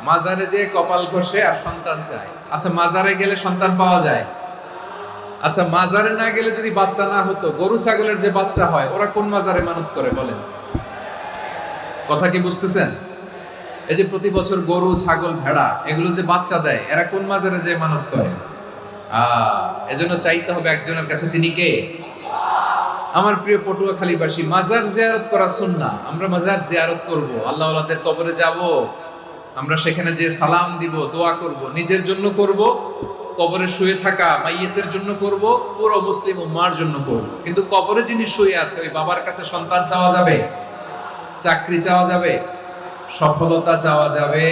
মাজারে যে কপাল ঘষে আর সন্তান চায়। আচ্ছা, মাজারে গেলে সন্তান পাওয়া যায়? আচ্ছা, মাজারে না গেলে যদি বাচ্চা না হতো, গরু ছাগলের যে বাচ্চা হয় ওরা কোন মাজারে মানত করে বলেন? কথা কি বুঝতেছেন? এই যে প্রতি বছর গরু ছাগল ভেড়া এগুলো যে বাচ্চা দেয়, এরা কোন মাজারে যে মানত করে? এজন্য চাইতে হবে একজনের কাছে, তিনি কে? আমার প্রিয় পটুয়াখালীবাসী, মাজার জিয়ারত করা সুন্নাহ। আমরা মাজার জিয়ারত করব, আল্লাহ ওয়ালাদের কবরে যাব, আমরা সেখানে যে সালাম দিব, দোয়া করব, নিজের জন্য করব, কবরে শুয়ে থাকা মাইয়েতের জন্য করব, পুরো মুসলিম উম্মার জন্য করব। কিন্তু কবরে যিনি শুয়ে আছে ওই বাবার কাছে সন্তান চাওয়া যাবে, চাকরি চাওয়া যাবে, সফলতা চাওয়া যাবে?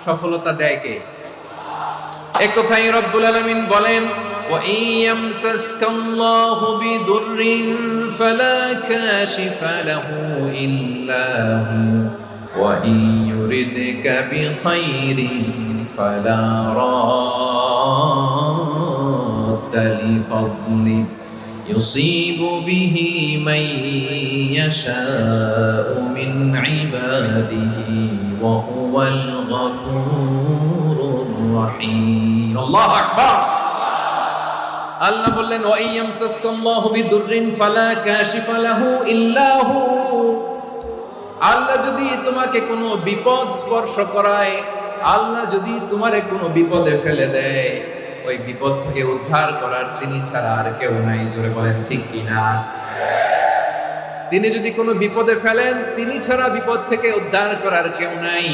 সফলতা দেয় কে? এক কথাই রব্বুল আলামিন বলেন, ওয়া ইয়ামসাসকাল্লাহু বিদুররিন ফালা কাশিফা লাহু ইল্লা হু ওয়া ইয়ুরিদকা বিখাইরিন ফালা রাদ্দা লিফাদলি ইউসিবু বিহি মান ইয়াশাউ মিন ইবাদিহি ওয়া হুয়াল গফুরুর রহিম। আল্লাহু আকবার। আল্লাহ বললেন, ওয়া ইয়ামসাসকাল্লাহু বিদুররিন ফালা কাশিফা লাহু ইল্লা হু। আল্লাহ যদি তোমাকে কোনো বিপদ স্পর্শ করায়, আল্লাহ যদি তোমারে কোনো বিপদে ফেলে দেয়, ওই বিপদ থেকে উদ্ধার করার তিনি ছাড়া আর কেউ নাই। জোরে বলেন ঠিক কিনা? তিনি যদি কোনো বিপদে ফেলেন, তিনি ছাড়া বিপদ থেকে উদ্ধার করার কেউ নাই।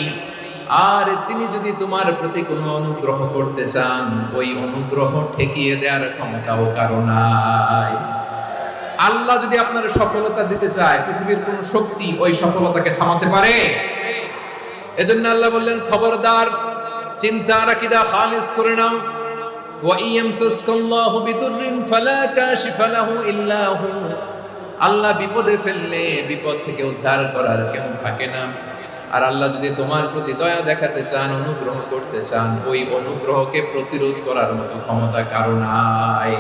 আর তিনি যদি তোমার প্রতি কোনো অনুগ্রহ করতে চান, ওই অনুগ্রহ ঠেকিয়ে দেওয়ার ক্ষমতাও কারো নাই। আল্লাহ যদি আপনার সফলতা দিতে চায়, পৃথিবীর কোন শক্তি ওই সফলতাকে থামাতে পারে? এজন্য আল্লাহ বললেন, খবরদার, চিন্তার আকীদা খালিস করে নাও। ওয়া ইয়ামসাসকাল্লাহু বিদুররিন ফালা কাশিফা লাহু ইল্লা হু। আল্লাহ বিপদে ফেললে বিপদ থেকে উদ্ধার করার কেউ থাকে না। আর আল্লাহ যদি তোমার প্রতি দয়া দেখাতে চান, অনুগ্রহ করতে চান, ওই অনুগ্রহকে প্রতিরোধ করার মতো ক্ষমতা কারো নাই।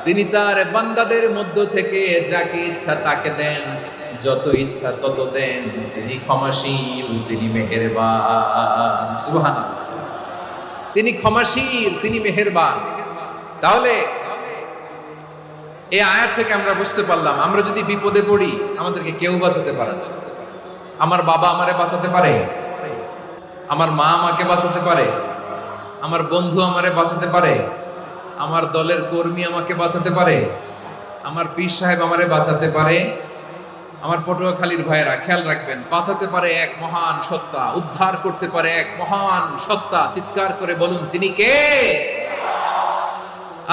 তিনি তার বান্দাদের মধ্য থেকে যাকে ইচ্ছা তাকে দেন, যত ইচ্ছা তত দেন। তিনি ক্ষমাশীল, তিনি মেহেরবান। সুবহানাল্লাহ। তিনি ক্ষমাশীল, তিনি মেহেরবান। তাহলে এই আয়াত থেকে আমরা বুঝতে পারলাম, আমরা যদি বিপদে পড়ি আমাদেরকে কেউ বাঁচাতে পারে না। আমার বাবা আমারে বাঁচাতে পারে, আমার মা আমাকে বাঁচাতে পারে, আমার বন্ধু আমারে বাঁচাতে পারে, আমার দলের কর্মী আমাকে বাঁচাতে পারে, আমার পীর সাহেব আমারে বাঁচাতে পারে। আমার পটুয়াখালীর ভাইয়েরা খেয়াল রাখবেন, বাঁচাতে পারে এক মহান সত্তা, উদ্ধার করতে পারে এক মহান সত্তা। চিৎকার করে বলুন, তিনি কে?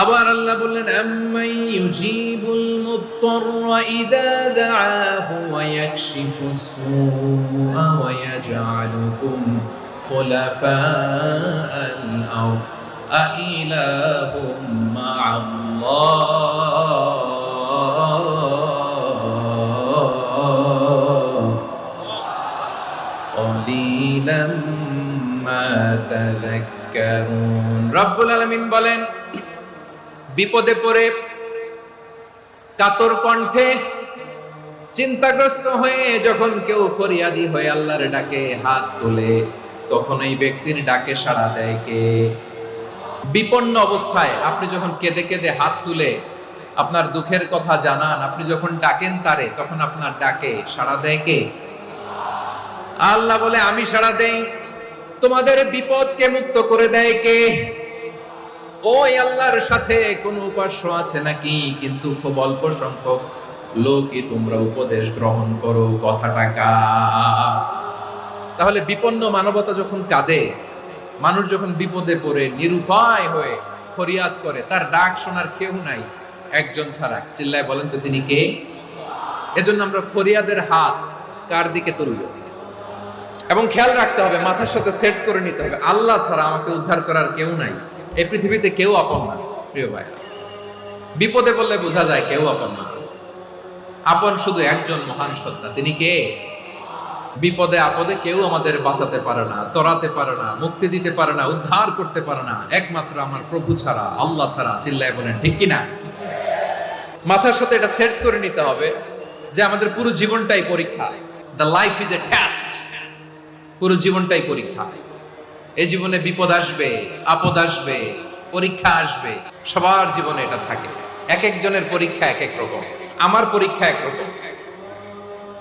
আবার আল্লাহ বললেন, আম্মান ইউজিবুল মুত্তাররা ইযা দাআহু ওয়া ইয়াকশিফুস সুআ ওয়া ইয়াজআলুকুম খুলাফাআল আরদ আইলাহুম মা'আল্লাহ ক্বালিলাম মা তাযাক্কারুন। রব্বুল আলামিন বলেন, বিপদে পড়ে কাতর কণ্ঠে চিন্তাগ্রস্ত হয়ে যখন কেউ ফরিয়াদি হয়ে আল্লাহর ডাকে হাত তোলে, তখন এই ব্যক্তির ডাকে সাড়া দেয় কে? বিপন্ন অবস্থায় আপনি যখন কেঁদে কেঁদে হাত তুলে আপনার দুঃখের কথা জানান, আপনি যখন ডাকেন তারে, তখন আপনার ডাকে সাড়া দেয় কে? আল্লাহ বলে, আমি সাড়া দেই। তোমাদের বিপদকে মুক্ত করে দেয় কে? ওই আল্লাহর সাথে কোন উপাস্য আছে নাকি? কিন্তু খুব অল্প সংখ্যক লোকই তোমরা উপদেশ গ্রহণ করো। কথাটা কার? তাহলে বিপন্ন মানবতা যখন কাঁদে, মানুষ যখন বিপদে পড়ে নিরুপায় হয়ে ফরিয়াদ করে, তার ডাক শোনার কেউ নাই একজন ছাড়া। চিল্লায় বলেন তো, তিনি কে? এজন্য আমরা ফরিয়াদের হাত কার দিকে তুলব? এবং খেয়াল রাখতে হবে, মাথার সাথে সেট করে নিতে হবে, আল্লাহ ছাড়া আমাকে উদ্ধার করার কেউ নাই। এই পৃথিবীতে কেউ আপন না। প্রিয় ভাই, বিপদে পড়লে বোঝা যায় কেউ আপন না। আপন শুধু একজন মহান সত্তা, তিনি কে? বিপদে আপদে কেউ আমাদের বাঁচাতে পারে না, তরাতে পারে না, মুক্তি দিতে পারে না, উদ্ধার করতে পারে না, একমাত্র আমার প্রভু ছাড়া, আল্লাহ ছাড়া। চিল্লায় বলেন ঠিক কিনা? মাথার সাথে এটা সেট করে নিতে হবে যে আমাদের পুরো জীবনটাই পরীক্ষা। The life is a test. পুরো জীবনটাই পরীক্ষা। এই জীবনে বিপদ আসবে, আপদ আসবে, পরীক্ষা আসবে, সবার জীবনে এটা থাকে। এক একজনের পরীক্ষা এক এক রকম। আমার পরীক্ষা একরকম,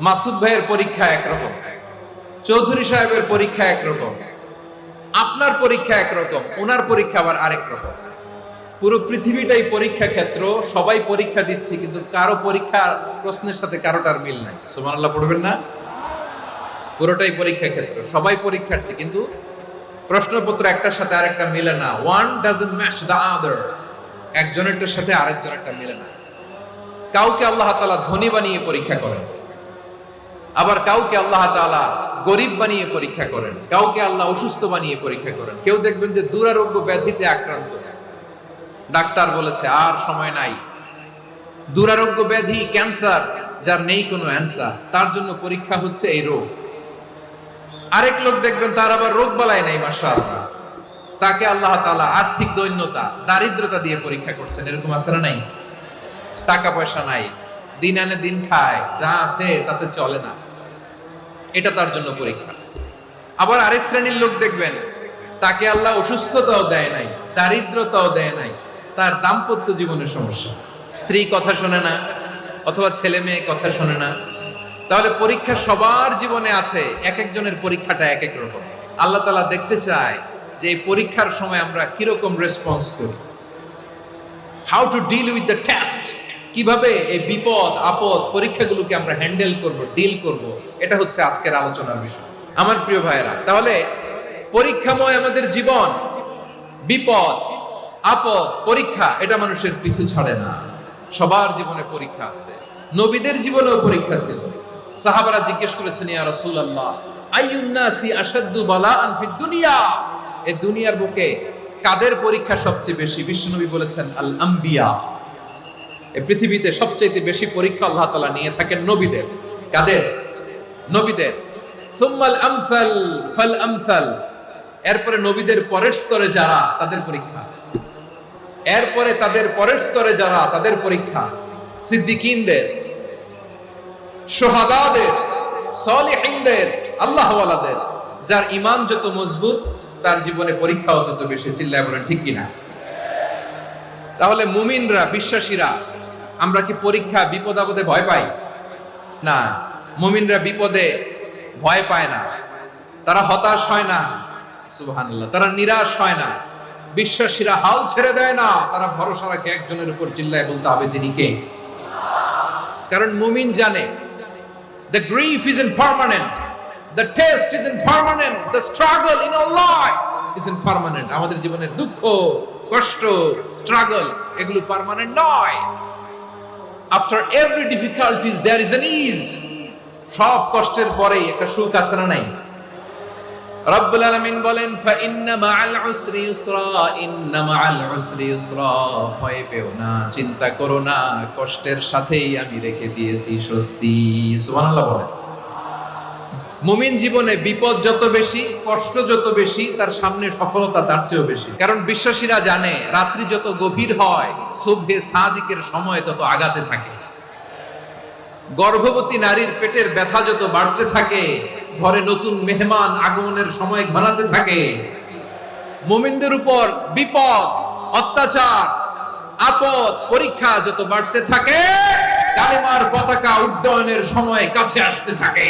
মাসুদ ভাইয়ের পরীক্ষা একরকম, চৌধুরী সাহেবের পরীক্ষা একরকম, আপনার পরীক্ষা একরকম, ওনার পরীক্ষা আবার আরেক রকম। পুরো পৃথিবীটাই পরীক্ষা ক্ষেত্র, সবাই পরীক্ষা দিচ্ছি, কিন্তু কারো পরীক্ষা প্রশ্নের সাথে কারোটার মিল নাই। সুবহানাল্লাহ পড়বেন না? পুরোটাই পরীক্ষা ক্ষেত্র, সবাই পরীক্ষার্থী, কিন্তু প্রশ্নপত্র একটার সাথে আরেকটা মিলে না। One doesn't match the other. একজনেরটার সাথে আরেকজনেরটা মিলে না। কাউকে আল্লাহ তাআলা ধনী বানিয়ে পরীক্ষা করেন, আবার কাউকে আল্লাহ তাআলা গরিব বানিয়ে পরীক্ষা করেন, কাউকে আল্লাহ অসুস্থ বানিয়ে পরীক্ষা করেন। কেউ দেখবেন যে দুরারোগ্য ব্যাধিতে আক্রান্ত, ডাক্তার বলেছে আর সময় নাই, দুরারোগ্য ব্যাধি, ক্যান্সার, যার নেই কোনো অ্যান্সার, তার জন্য পরীক্ষা হচ্ছে এই রোগ। আরেক লোক দেখবেন তার আবার রোগ বালাই নাই, মাশাআল্লাহ, তাকে আল্লাহ তাআলা আর্থিক দৈন্যতা, দারিদ্রতা দিয়ে পরীক্ষা করছেন। এরকম আছে না নাই? টাকা পয়সা নাই, দিন আনে দিন খায়, যা আছে তাতে চলে না, এটা তার জন্য পরীক্ষা। আবার আরেক শ্রেণীর লোক দেখবেন তাকে আল্লাহ অসুস্থতাও দেয় নাই, দারিদ্রতাও দেয় নাই, তার দাম্পত্য জীবনের সমস্যা, স্ত্রী কথা শোনে না অথবা ছেলে মেয়ে কথা শোনে না। তাহলে পরীক্ষা সবার জীবনে আছে, এক একজনের পরীক্ষাটা এক এক রকম। আল্লাহ তাআলা দেখতে চায় যে এই পরীক্ষার সময় আমরা কিরকম রেসপন্স করি, how to deal with the test, কিভাবে এই বিপদ আপদ পরীক্ষাগুলোকে আমরা হ্যান্ডেল করব, ডিল করব, এটা হচ্ছে আজকের আলোচনার বিষয়। আমার প্রিয় ভাইয়েরা, তাহলে পরীক্ষাময় আমাদের জীবন, বিপদ আপদ পরীক্ষা, এটা মানুষের পিছু ছাড়ে না। সবার জীবনে পরীক্ষা আছে, নবীদের জীবনেও পরীক্ষা ছিল। সাহাবারা জিজ্ঞেস করেছেন, ইয়া রাসূলুল্লাহ, আইয়ুন নাসি আশাদ্দু বালাআন ফিদ দুনিয়া, এই দুনিয়ার বুকে কাদের পরীক্ষা সবচেয়ে বেশি? বিশ্বনবী বলেছেন, আল আম্বিয়া, এই পৃথিবীতে সবচেয়ে বেশি পরীক্ষা আল্লাহ তাআলা নিয়ে থাকেন নবীদের। কাদের? নবীদের। সুম্মাল আমসাল ফাল আমসাল, এরপরে নবীদের পরের স্তরে যারা, তাদের পরীক্ষা। এরপরে তাদের পরের স্তরে যারা, তাদের পরীক্ষা। সিদ্দিকীনদের, শুহাদাদের, সালিহিনদের, আল্লাহওয়ালাদের। যার ঈমান যত মজবুত, তার জীবনে পরীক্ষাও তত বেশি। চিল্লায় বলেন ঠিক কিনা? তাহলে মুমিনরা, বিশ্বাসীরা, আমরা কি পরীক্ষা বিপদ আপদে ভয় পাই? না, মুমিনরা বিপদে ভয় পায় না, তারা হতাশ হয় না, সুবহানাল্লাহ, তারা নিরাশ হয় না। বিশ্বাসীরা হাল ছেড়ে দেয় না, তারা ভরসা রাখে একজনের উপর। চিল্লায় বলতে হবে তিনি কে? কারণ মুমিন জানে the grief isn't permanent, the test isn't permanent, the struggle in our life isn't permanent. আমাদের জীবনের দুঃখ, কষ্ট, স্ট্রাগল, এগুলো পার্মানেন্ট নয়। After every difficulties there is an ease. সব কষ্টের পরেই একটা সুখ আছে না নাই? রব্বুল আলামিন বলেন, ফা ইন্না মাআল উসরি ইউসরা, ইন্না মাআল উসরি ইউসরা, ভয় পেও না, চিন্তা করো না, কষ্টের সাথেই আমি রেখে দিয়েছি স্বস্তি। সুবহানাল্লাহ বলেন। মুমিন জীবনে বিপদ যত বেশি, কষ্ট যত বেশি, তার সামনে সফলতা তার চেয়েও বেশি। কারণ বিশ্বাসীরা জানে রাত্রি যত গভীর হয়, সুবহে সাদিকের সময় তত আগাতে থাকে। গর্ভবতী নারীর পেটের ব্যথা যত বাড়তে থাকে, ঘরে নতুন মেহমান আগমনের সময় ঘনাতে থাকে। মুমিনদের উপর বিপদ, অত্যাচার, আপদ, পরীক্ষা যত বাড়তে থাকে, কালিমার পতাকা উড্ডয়নের সময় কাছে আসতে থাকে।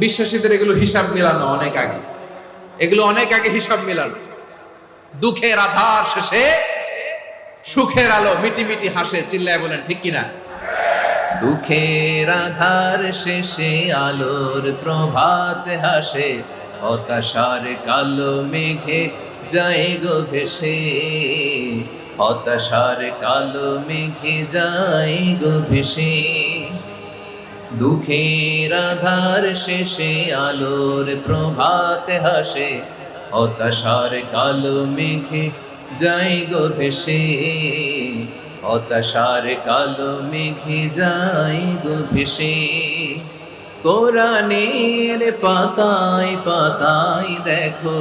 বিশ্বাসীদের এগুলো হিসাব মিলানো অনেক আগে, এগুলো অনেক আগে হিসাব মিলানো। দুঃখের আধার শেষে সুখের আলো মিটি মিটি হাসে। চিল্লায় বলেন ঠিক কিনা? দুঃখের আধার শেষে আলোর প্রভাত হাসে, হতাশার কালো মেঘে যায় গো ভেসে, হতাশার কালো মেঘে যায় গো ভেসে। দুঃখের আধার শেষে আলোর প্রভাত হাসে, হতাশার কালো মেঘে যায় গো ভেসে, হতাশার কালো মেঘে যায় গো ভেসে। কোরআনের পাতায় পাতায় দেখো,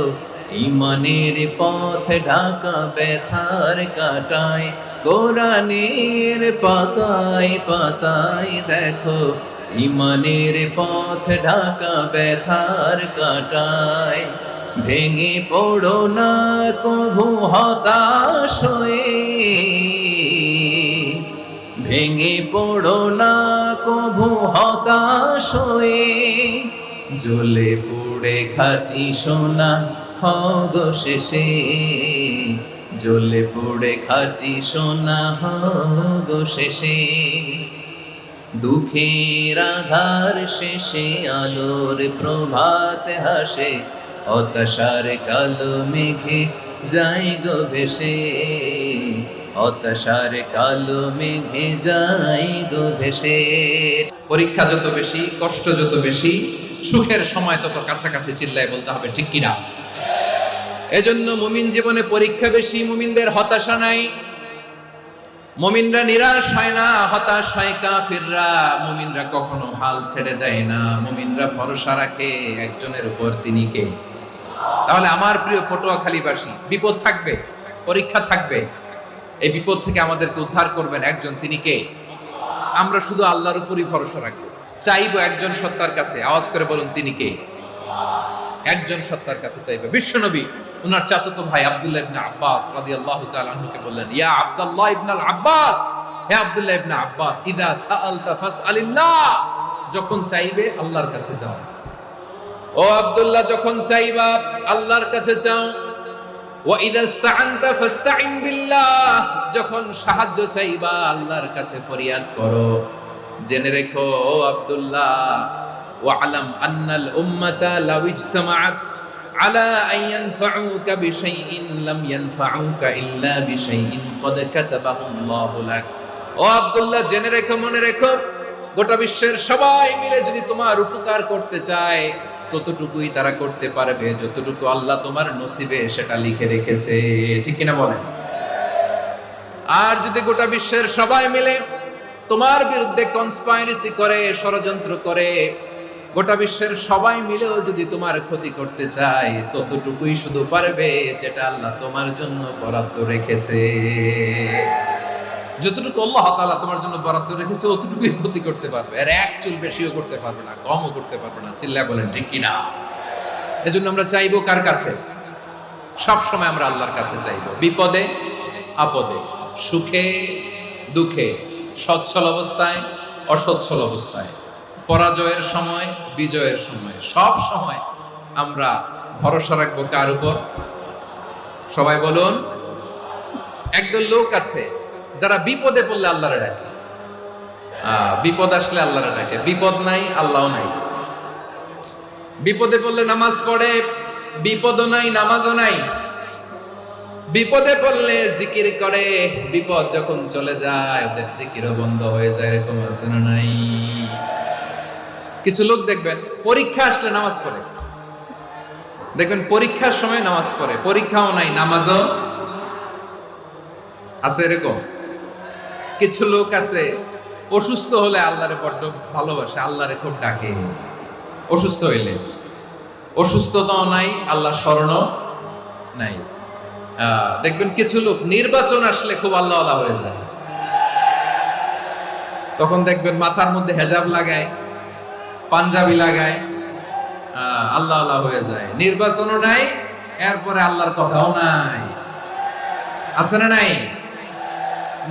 ঈমানের পথ ঢাকা ব্যথার কাটায়। কোরআনের পাতায় পাতায় দেখো, ইমানের পথ ঢাকা ব্যথার কাটায়, ভেঙে পড়ো না কভু হতাশ হয়ে, ভেঙে পড়ো না কভু হতাশ হয়ে, জ্বলে পুড়ে খাঁটি সোনা হগো শেষে, জ্বলে পুড়ে খাঁটি সোনা হগো শেষে। দুঃখের আধার শেষে আলোর প্রভাত হাসে, হতাশার কালো মেঘে যাই গো ভেসে, হতাশার কালো মেঘে যাই গো ভেসে। পরীক্ষা যত বেশি, কষ্ট যত বেশি, সুখের সময় তত কাছাকাছি, চিল্লায় বলতে হবে ঠিক কিনা? এজন্য মুমিন জীবনে পরীক্ষা বেশি, মুমিনদের হতাশা নাই। মুমিনরা নিরাশ হয় না, হতাশ হয় কাফিররা। মুমিনরা কখনো হাল ছেড়ে দেয় না, মুমিনরা ভরসা রাখে একজনের উপর, তিনি কে? তাহলে আমার প্রিয় পটুয়াখালীবাসী, বিপদ থাকবে, পরীক্ষা থাকবে, এই বিপদ থেকে আমাদেরকে উদ্ধার করবেন একজন, তিনি কে? আমরা শুধু আল্লাহর উপরই ভরসা রাখবো, চাইবো একজন সত্তার কাছে। আওয়াজ করে বলুন, তিনি কে? একজন সত্তার কাছে চাইবে। বিশ্বনবী ওনার চাচাতো ভাই আব্দুল্লাহ ইবনে আব্বাস রাদিয়াল্লাহু তাআলা আনহুকে বললেন, ইয়া আব্দুল্লাহ ইবনে আব্বাস, হে আব্দুল্লাহ ইবনে আব্বাস, ইদা সাআলতা ফাসআলিল্লাহ, যখন চাইবে আল্লাহর কাছে যাও। ও আব্দুল্লাহ, যখন চাইবা আল্লাহর কাছে চাও। ওয়া ইদা ইসতাআনতা ফাসতাইন বিল্লাহ, যখন সাহায্য চাইবা আল্লাহর কাছে ফরিয়াদ করো। জেনে রেখো ও আব্দুল্লাহ, ওয়া'লাম আন্নাল উম্মাতা লাউ ইজতামাআত আলা আন ইয়ানফাউকা বিশাইইন লাম ইয়ানফাউকা ইল্লা বিশাইইন ক্বাদ কাতাবাহু আল্লাহু লাক। ও আব্দুল্লাহ, জেনে রেখো, মনে রেখো, গোটা বিশ্বের সবাই মিলে যদি তোমার উপকার করতে চায়, ততটুকুই তারা করতে পারবে যতটুকু আল্লাহ তোমার নসিবে সেটা লিখে রেখেছে। ঠিক কিনা বলেন? আর যদি গোটা বিশ্বের সবাই মিলে তোমার বিরুদ্ধে কনস্পাইরেসি করে, ষড়যন্ত্র করে, গোটা বিশ্বের সবাই মিলেও যদি তোমার ক্ষতি করতে চায়, ততটুকুই শুধু পারবে যেটা আল্লাহ তোমার জন্য বরাদ্দ রেখেছে। যতটুকু আল্লাহ তাআলা তোমার জন্য বরাদ্দ রেখেছে, অতটুকুই ক্ষতি করতে পারবে, আর এক চুল বেশিও করতে পারবে না, কমও করতে পারবে না। চিল্লায় বলেন ঠিক কিনা? এজন্য আমরা চাইবো কার কাছে? সব সময় আমরা আল্লাহর কাছে চাইবো, বিপদে আপদে, সুখে দুঃখে, সচ্ছল অবস্থায় অসচ্ছল অবস্থায়, পরাজয়ের সময় বিজয়ের সময়, সব সময় আমরা ভরসা রাখবো কার উপর? সবাই বলুন। একদল লোক আছে যারা বিপদে পড়লে আল্লাহরে ডাকে, বিপদ আসলে আল্লাহরে ডাকে, বিপদ নাই আল্লাহও নাই। বিপদে পড়লে নামাজ পড়ে, বিপদও নাই নামাজও নাই। বিপদে পড়লে জিকির করে, বিপদ যখন চলে যায় ওদের জিকিরও বন্ধ হয়ে যায়। এরকম আছে না নাই? কিছু লোক দেখবেন পরীক্ষা আসলে নামাজ পড়ে, দেখবেন পরীক্ষার সময় নামাজ পড়ে, পরীক্ষাও নাই নামাজও আছে। এরকম কিছু লোক আছে অসুস্থ হলে আল্লাহরে বড্ড ভালোবাসে, আল্লাহরে খুব ডাকে। অসুস্থ হইলে, অসুস্থতাও নাই, আল্লাহ স্মরণও নাই। দেখবেন কিছু লোক নির্বাচন আসলে খুব আল্লাহওয়ালা হয়ে যায়, তখন দেখবেন মাথার মধ্যে হেজাব লাগায়, পাঞ্জাবি লাগায়, আল্লাহওয়ালা হয়ে যায়। নির্বাচনও নাই, এরপরে আল্লাহর কথাও নাই। আছে না নাই?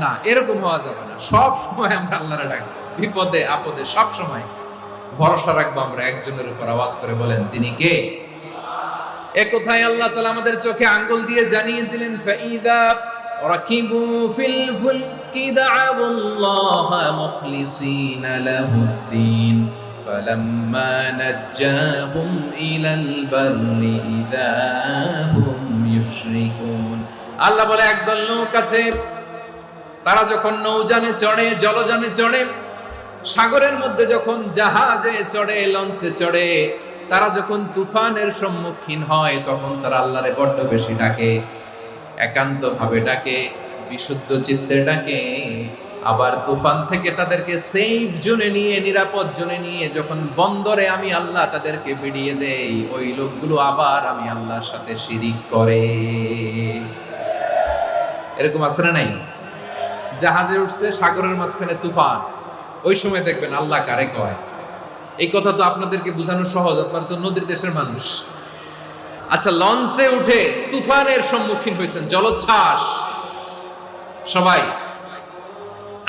না, এরকম হওয়া যাবে না। সব সময় আমরা আল্লাহরে ডাকবো, বিপদে আপদে সব সময় ভরসা রাখবো আমরা একজনের উপর। আওয়াজ করে বলেন, তিনি কে? এ কোথায় আল্লাহ তাআলা আমাদের চোখে আঙ্গুল দিয়ে জানিয়ে দিলেন, ফাইদা রাকিবু ফিল ফুলকি দা'আবুল্লাহ মুখলিসিনা লাহুদ্দিন ফালাম্মা নাজ্জাহুম ইলাল বাররি ইযা হুম ইউশরিকুন। আল্লাহ বলে একদল লোক আছে, তারা যখন নৌযানে চড়ে, জলযানে চড়ে, সাগরের মধ্যে যখন জাহাজে চড়ে, লঞ্চে চড়ে, তারা যখন তুফানের সম্মুখীন হয়, তখন তারা আল্লাহরে বড্ড বেশি ডাকে, একান্ত ভাবে ডাকে, বিশুদ্ধ চিত্তে ডাকে। আবার তুফান থেকে তাদেরকে সেফ জোনে নিয়ে, নিরাপদ জোনে নিয়ে যখন বন্দরে আমি আল্লাহ তাদেরকে ভিড়িয়ে দেই, ওই লোকগুলো আবার আমি আল্লাহর সাথে শিরিক করে। এরকম আছে না নাই? জাহাজে উঠছে, সাগরের মাঝখানে তুফান, ওই সময় দেখবেন আল্লাহ কারে কয়। এই কথা তো আপনাদেরকে বোঝানো সহজ, আপনারা তো নদীর দেশের মানুষ। আচ্ছা, লঞ্চে উঠে তুফানের সম্মুখীন হয়েছেন, জলোচ্ছ্বাস। সবাই,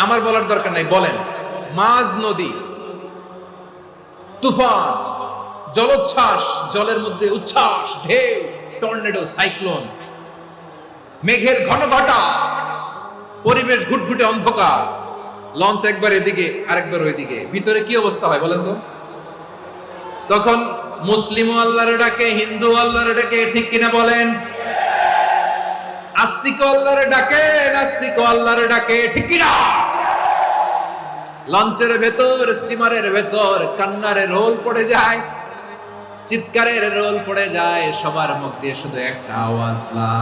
আমার বলার দরকার নাই, বলেন। মাঝ নদী, তুফান, জলোচ্ছ্বাস, জলের মধ্যে উচ্ছ্বাস, ঢেউ, টর্নেডো, সাইক্লোন, মেঘের ঘনঘটা, পরিবেশ ঘুটঘুটে অন্ধকার, লঞ্চ একবার এদিকে আরেকবার ওইদিকে, ভিতরে কি অবস্থা হয় বলেন তো? তখন মুসলিম আল্লাহর ডাকে, হিন্দু আল্লাহর ডাকে, ঠিক কিনা বলেন? আস্তিক আল্লাহর ডাকে, নাস্তিক আল্লাহর ডাকে, ঠিক কিনা? লঞ্চের ভেতর, স্টিমারের ভেতর কান্নারে রোল পড়ে যায়, চিৎকারের রোল পড়ে যায়, সবার মুখ দিয়ে শুধু একটা আওয়াজ, লা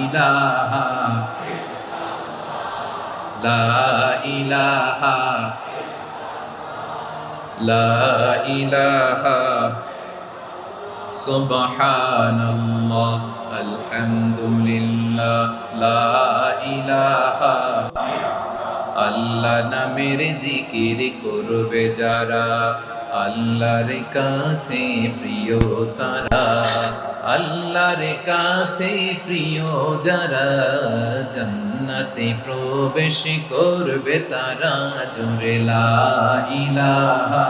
ইলাহা লা ইলাহা লা ইলাহা সুবহানাল্লাহ আলহামদুলিল্লাহ লা ইলাহা। আল্লাহ নামের জিকির করবে যারা, আল্লাহর কাছে প্রিয় তারা, আল্লাহর কাছে প্রিয় যারা, জান্নাতে প্রবেশ করবে তারা, জোরে লা ইলাহা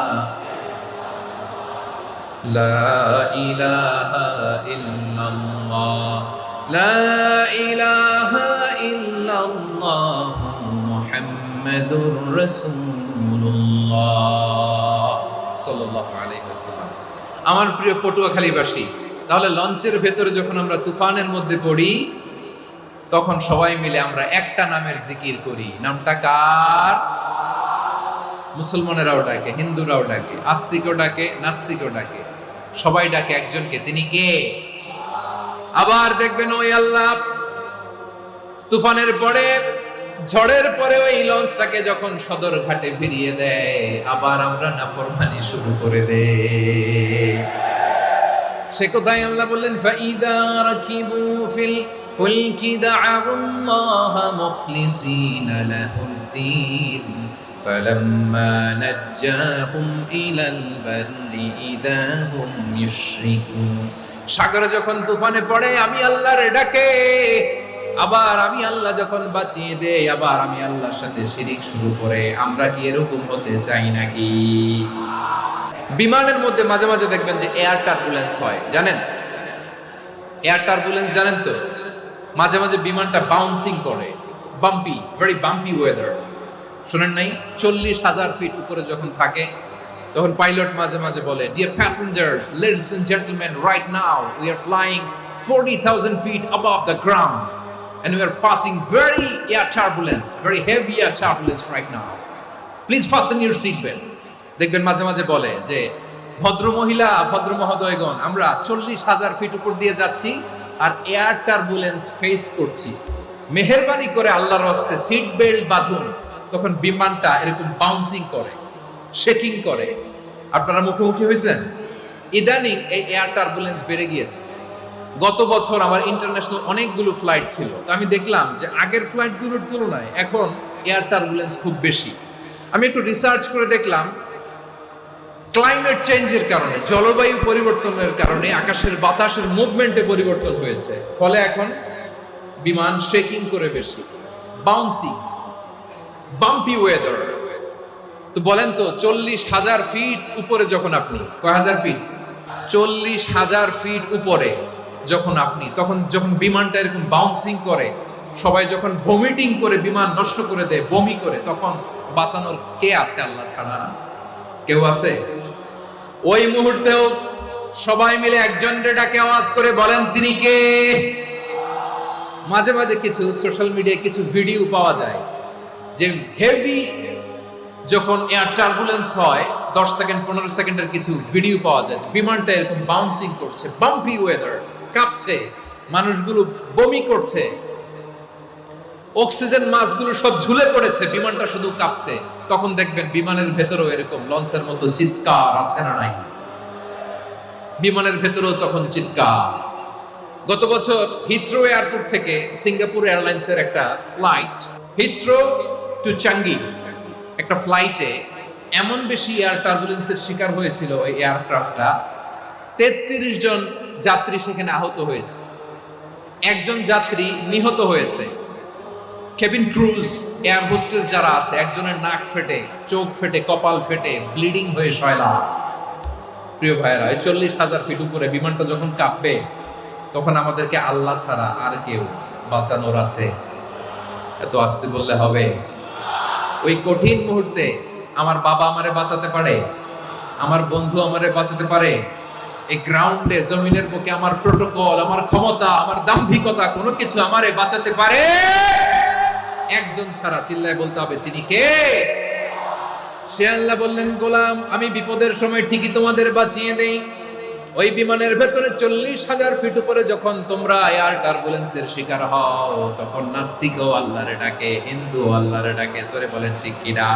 লা ইলাহা ইল্লাল্লাহ লা ইলাহা ইল্লাল্লাহ মুহাম্মাদুর রাসূলুল্লাহ সাল্লাল্লাহু আলাইহি ওয়াসাল্লাম। আমার প্রিয় পটুয়াখালীবাসী, তাহলে লঞ্চের ভেতরে যখন আমরা তুফানের মধ্যে পড়ি, তখন সবাই মিলে আমরা একটা নামের জিকির করি। নামটা কার? মুসলমানেরাও ডাকে, হিন্দুরাও ডাকে, আস্তিকও ডাকে, নাস্তিকও ডাকে, সবাই ডাকে একজনকে, তিনি কে? আবার দেখবেন ওই আল্লাহ তুফানের পরে, ঝড়ের পরে ওই লঞ্চটাকে যখন সদর ঘাটে ফিরিয়ে দেয়, আবার আমরা নাফরমানি শুরু করে দেই। সে কোথায় আল্লাহ বললেন, ফাইদা রাকিবু ফিল ফুলকি দা'আল্লাহ মুখলিসিনা লাহুদ্দিন ফালাম্মা নাজ্জাহুম ইলাল বাররি ইযা হুম ইউশরিকুন। সাগরে যখন তুফানে পড়ে আমি আল্লাহর ডাকে, আবার আমি আল্লাহ যখন বাঁচিয়ে দেই, আবার আমি আল্লাহর সাথে শিরিক শুরু করে। আমরা কি এরকম হতে চাই নাকি? বিমানের মধ্যে মাঝে মাঝে দেখবেন যে এয়ার টার্বুলেন্স হয়, জানেন? এয়ার টার্বুলেন্স জানেন তো? মাঝে মাঝে বিমানটা বাউন্সিং করে, বাম্পি, ভেরি বাম্পি ওয়েদার। শুনেন নাই? 40,000 ফিট উপরে যখন থাকে, তখন পাইলট মাঝে মাঝে বলে, dear passengers, ladies and gentleman, right now we are flying 40,000 feet above the ground and we are passing very air turbulence, very heavy air turbulence right now. Please fasten your seat belts. দেখবেন মাঝে মাঝে বলে যে, ভদ্র মহিলা, ভদ্র মহোদয়গণ, আমরা 40,000 ফিট উপর দিয়ে যাচ্ছি আর এয়ার টার্বুলেন্স ফেস করছি, মেহেরবানি করে আল্লাহর রাস্তে সিট বেল্ট বাঁধুন। তখন বিমানটা এরকম বাউন্সিং করে, শেকিং করে। আপনারা মুখোমুখি হয়েছেন? ইদানিং এই এয়ার টার্বুলেন্স বেড়ে গিয়েছে। গত বছর আমার ইন্টারন্যাশনাল অনেকগুলো ফ্লাইট ছিল, তো আমি দেখলাম যে আগের ফ্লাইটগুলোর তুলনায় এখন এয়ার টার্বুলেন্স খুব বেশি। আমি একটু রিসার্চ করে দেখলাম, ক্লাইমেট চেঞ্জের কারণে, জলবায়ু পরিবর্তনের কারণে আকাশের বাতাসের মুভমেন্টে পরিবর্তন হয়েছে, ফলে এখন বিমান শেকিং করে বেশি, বাউন্সি, বাম্পি ওয়েদার। তো বলেন তো, 40,000 ফিট উপরে যখন আপনি, কয় হাজার ফিট? 40,000 ফিট উপরে যখন আপনি, তখন যখন বিমানটা এরকম বাউন্সিং করে, সবাই যখন ভমিটিং করে বিমান নষ্ট করে দেয়, বমি করে, তখন বাঁচানোর কে আছে আল্লাহ ছাড়া? কেউ আছে? ওই মুহূর্তেও সবাই মিলে একজনের ডাকে আওয়াজ করে বলেন, তিনি কে? মাঝে মাঝে কিছু সোশ্যাল মিডিয়ায় কিছু ভিডিও পাওয়া যায় যে হেভি যখন এয়ার টার্বুলেন্স হয়, 10 সেকেন্ড 15 সেকেন্ডের কিছু ভিডিও পাওয়া যায়, বিমানটা এরকম বাউন্সিং করছে, বাম্পি ওয়েদার, কাঁপছে, মানুষগুলো বমি করছে, অক্সিজেন মাস্কগুলো সব ঝুলে পড়েছে, বিমানটা শুধু কাঁপছে। তখন দেখবেন বিমানের ভেতরেও এরকম লঞ্চের মতো চিৎকার আছে না নাই? বিমানের ভেতরেও তখন চিৎকার। গত বছর হিথ্রো এয়ারপোর্ট থেকে সিঙ্গাপুর এয়ারলাইন্সের একটা ফ্লাইট, হিথ্রো টু চাঙ্গি, একটা ফ্লাইটে এমন বেশি এয়ার টার্বুলেন্সের শিকার হয়েছিল ওই এয়ারক্রাফটটা, 33 জন যাত্রী সেখানে আহত হয়েছে, একজন যাত্রী নিহত হয়েছে। কেবিন ক্রুজ, এয়ার হোস্টেস যারা আছে, একজনের নাক ফেটে, চোখ ফেটে, কপাল ফেটে, ব্লিডিং হয়ে শয়লা। প্রিয় ভাইয়েরা, 40,000 ফিট উপরে বিমানটা যখন কাঁপবে, তখন আমাদেরকে আল্লাহ ছাড়া আর কেউ বাঁচানোর আছে? এত আস্তে বললে হবে? ওই কঠিন মুহূর্তে আমার বাবা আমারে বাঁচাতে পারে, আমার বন্ধু আমারে বাঁচাতে পারে। এই গ্রাউন্ডে, জমিনের বুকে আমার প্রোটোকল, আমার ক্ষমতা, আমার দাম্ভিকতা কোনো কিছু আমারে বাঁচাতে পারে? একজন ছাড়া। চিল্লায় বলতে হবে, তিনি কে? সে আল্লাহ বললেন, গোলাম আমি বিপদের সময় ঠিকই তোমাদের বাঁচিয়ে দেই। ওই বিমানের ভেতরে 40,000 ফিট উপরে যখন তোমরা এয়ার টার্বুলেন্সের শিকার হও, তখন নাস্তিকও আল্লাহরে ডাকে, হিন্দু আল্লাহরে ডাকে। জোরে বলেন ঠিক কিনা?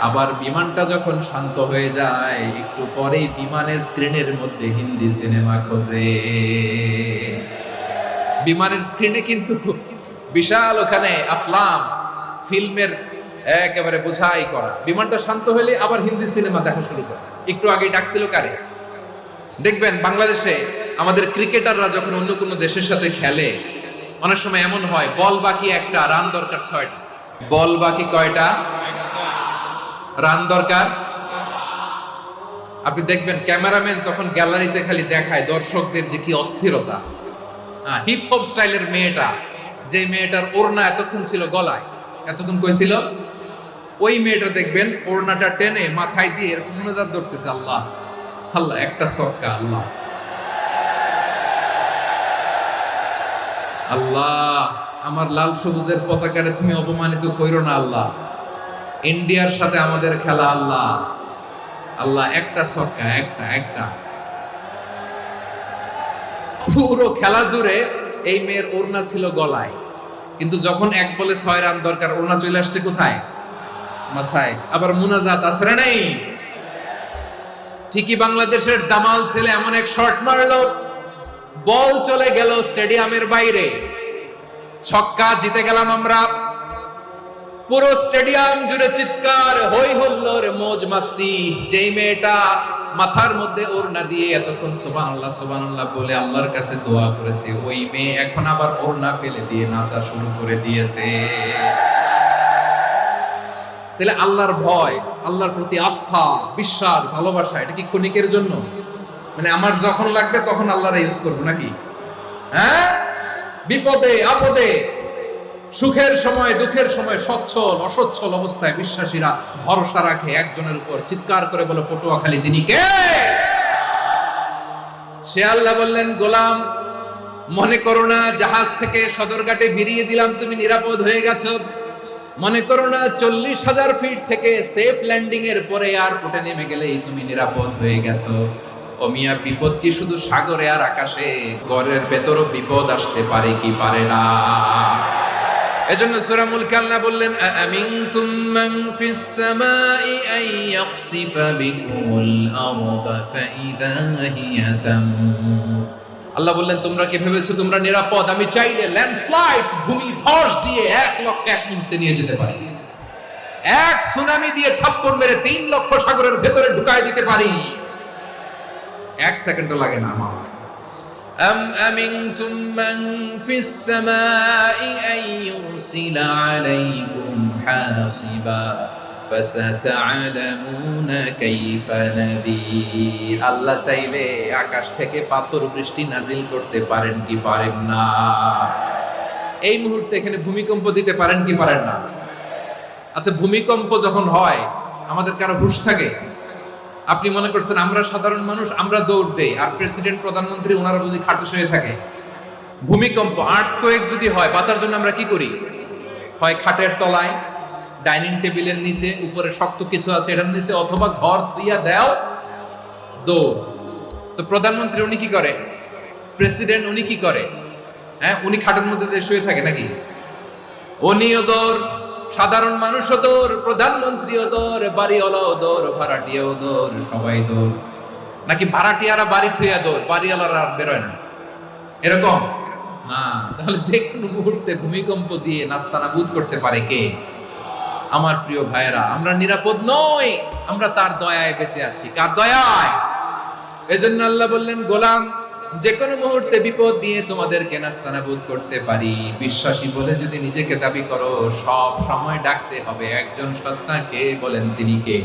আবার বিমানটা যখন শান্ত হয়ে যায়, একটু পরেই বিমানের স্ক্রিনের মধ্যে হিন্দি সিনেমা খোঁজে। বিমানের স্ক্রিনে কিন্তু বিশাল ওখানে আফলাম ফিল্মের একেবারে বোঝাই করা। বিমানটা শান্ত হলে আবার হিন্দি সিনেমা দেখা শুরু করে। একটু আগে ডাকছিল কারে? দেখবেন বাংলাদেশে আমাদের ক্রিকেটাররা যখন অন্য কোনো দেশের সাথে খেলে, অনেক সময় এমন হয় বল বাকি একটা, রান দরকার 6টা। বল বাকি কয়টা? রান দরকার। আপনি দেখবেন ক্যামেরাম্যান তখন গ্যালারিতে খালি দেখায় দর্শকদের যে কি অস্থিরতা। হিপ হপ স্টাইলের মেয়েটা, যে মেয়েটার ওড়না এতক্ষণ ছিল গলায়, এতক্ষণ কই ছিল, ওই মেয়েটা দেখবেন ওড়নাটা টেনে মাথায় দিয়ে এরকম মোনাজাত ধরতেছে, আল্লাহ আল্লাহ, একটা ছক্কা, আল্লাহ আল্লাহ, আমার লাল সবুজের পতাকারে তুমি অপমানিত কইরো না আল্লাহ, ইন্ডিয়ার সাথে আমাদের খেলা, আল্লাহ আল্লাহ, একটা ছক্কা, একটা একটা। পুরো খেলা জুড়ে এই মেয়ের ওড়না ছিল গলায়, কিন্তু যখন 1 বলে 6 রান দরকার, ওড়না চলে আসছে কোথায়? মাথায়। আবার মুনাজাত আছে না নাই? ঠিকই বাংলাদেশের দামাল ছেলে এমন এক শট মারলো, বল চলে গেল স্টেডিয়ামের বাইরে, ছক্কা, জিতে গেলাম আমরা। পুরো স্টেডিয়াম জুড়ে চিৎকার, হই হুল্লোড়, মौज মাস্তি। যেই মেয়েটা মাথার মধ্যে ওড়না দিয়ে এতক্ষণ সুবহানাল্লাহ সুবহানাল্লাহ বলে আল্লাহর কাছে দোয়া করেছে, ওই মেয়ে এখন আবার ওড়না ফেলে দিয়ে নাচা শুরু করে দিয়েছে। তাহলে আল্লাহর ভয়, আল্লাহর প্রতি আস্থা, বিশ্বাস, ভালোবাসা, এটা কি ক্ষণিকের জন্য? মানে আমার যখন লাগবে তখন আল্লাহর ইউজ করবো নাকি? হ্যাঁ, বিপদে আপদে, সুখের সময় দুঃখের সময়, সচ্ছল অসচ্ছল অবস্থায় বিশ্বাসীরা ভরসা রাখে একজনের উপর। চিৎকার করে বলো, পটুয়াখালী তিনি কে? সে আল্লাহ বললেন, গোলাম মনে করো না জাহাজ থেকে সদরঘাটে ভিড়িয়ে দিলাম তুমি নিরাপদ হয়ে গেছো। মনে করো না 40,000 ফিট থেকে সেফ ল্যান্ডিং এর পরে এয়ারপোর্টে নেমে গেলেই তুমি নিরাপদ হয়ে গেছো। ও মিয়া, বিপদ কি শুধু সাগরে আর আকাশে? ঘরের ভেতরও বিপদ আসতে পারে কি পারে না? এজন্য সূরা মুলক আল্লাহ বললেন, আমিনতুম মান ফিস সামাই আন ইয়াখসিফা বিকুমুল আরদা ফাইদা হিয়া তামুর। আল্লাহ বললেন, তোমরা কি ভেবেছো তোমরা নিরাপদ? আমি চাইলে ল্যান্ডস্লাইডস, ভূমি ধস দিয়ে 1 লক্ষ 1 মুহূর্তে নিয়ে যেতে পারি। এক সুনামি দিয়ে থাপ্পড় মেরে 3 লক্ষ সাগরের ভেতরে ঢুকায় দিতে পারি। 1 সেকেন্ডও লাগে না আমার। أم أمنتم من في السماء أن يرسل عليكم حاصبا فستعلمون كيف نذير। আল্লাহ চাইলে আকাশ থেকে পাথর বৃষ্টি নাজিল করতে পারেন কি পারেন না? এই মুহূর্তে এখানে ভূমিকম্প দিতে পারেন কি পারেন না? আচ্ছা, ভূমিকম্প যখন হয় আমাদের কারো হুঁশ থাকে? আপনি মনে করছেন আমরা সাধারণ মানুষ, আমরা দৌড় দেই, আর প্রেসিডেন্ট প্রধানমন্ত্রী ওনারা বুঝি খাটে শুয়ে থাকে? ভূমিকম্প, আর্থকোয়েক যদি হয়, বাঁচার জন্য আমরা কি করি? হয় খাটের তলায়, ডাইনিং টেবিলের নিচে, উপরে শক্ত কিছু আছে এটার নিচে, অথবা ঘর থুইয়া দেও দৌড়। তো প্রধানমন্ত্রী উনি কি করে? প্রেসিডেন্ট উনি কি করে? হ্যাঁ, উনি খাটের মধ্যে যে শুয়ে থাকে নাকি? উনিও দৌড়, সাধারণ মানুষও দৌড়, প্রধানমন্ত্রীও দৌড়, বাড়িওয়ালাও দৌড়, ভাড়াটিয়াও দৌড়, সবাই দৌড়। নাকি ভাড়াটিয়ারা বাড়ি থুইয়া দৌড়, বাড়িওয়ালারা আর বেরোয় না? এরকম না। তাহলে যে কোনো মুহূর্তে ভূমিকম্প দিয়ে নাস্তানাবুদ করতে পারে কে? আমার প্রিয় ভাইয়েরা, আমরা নিরাপদ নই, আমরা তার দয়ায় বেঁচে আছি। কার দয়ায়? এজন্য আল্লাহ বললেন, গোলাম, যে কোনো মুহূর্তে বিপদ দিয়ে তোমাদেরকে নাস্তানাবুদ করতে পারি। বিশ্বাসী বলে যদি নিজেকে দাবি করো, সব সময় ডাকতে হবে একজন সত্তাকে। বলেন তিনি কে?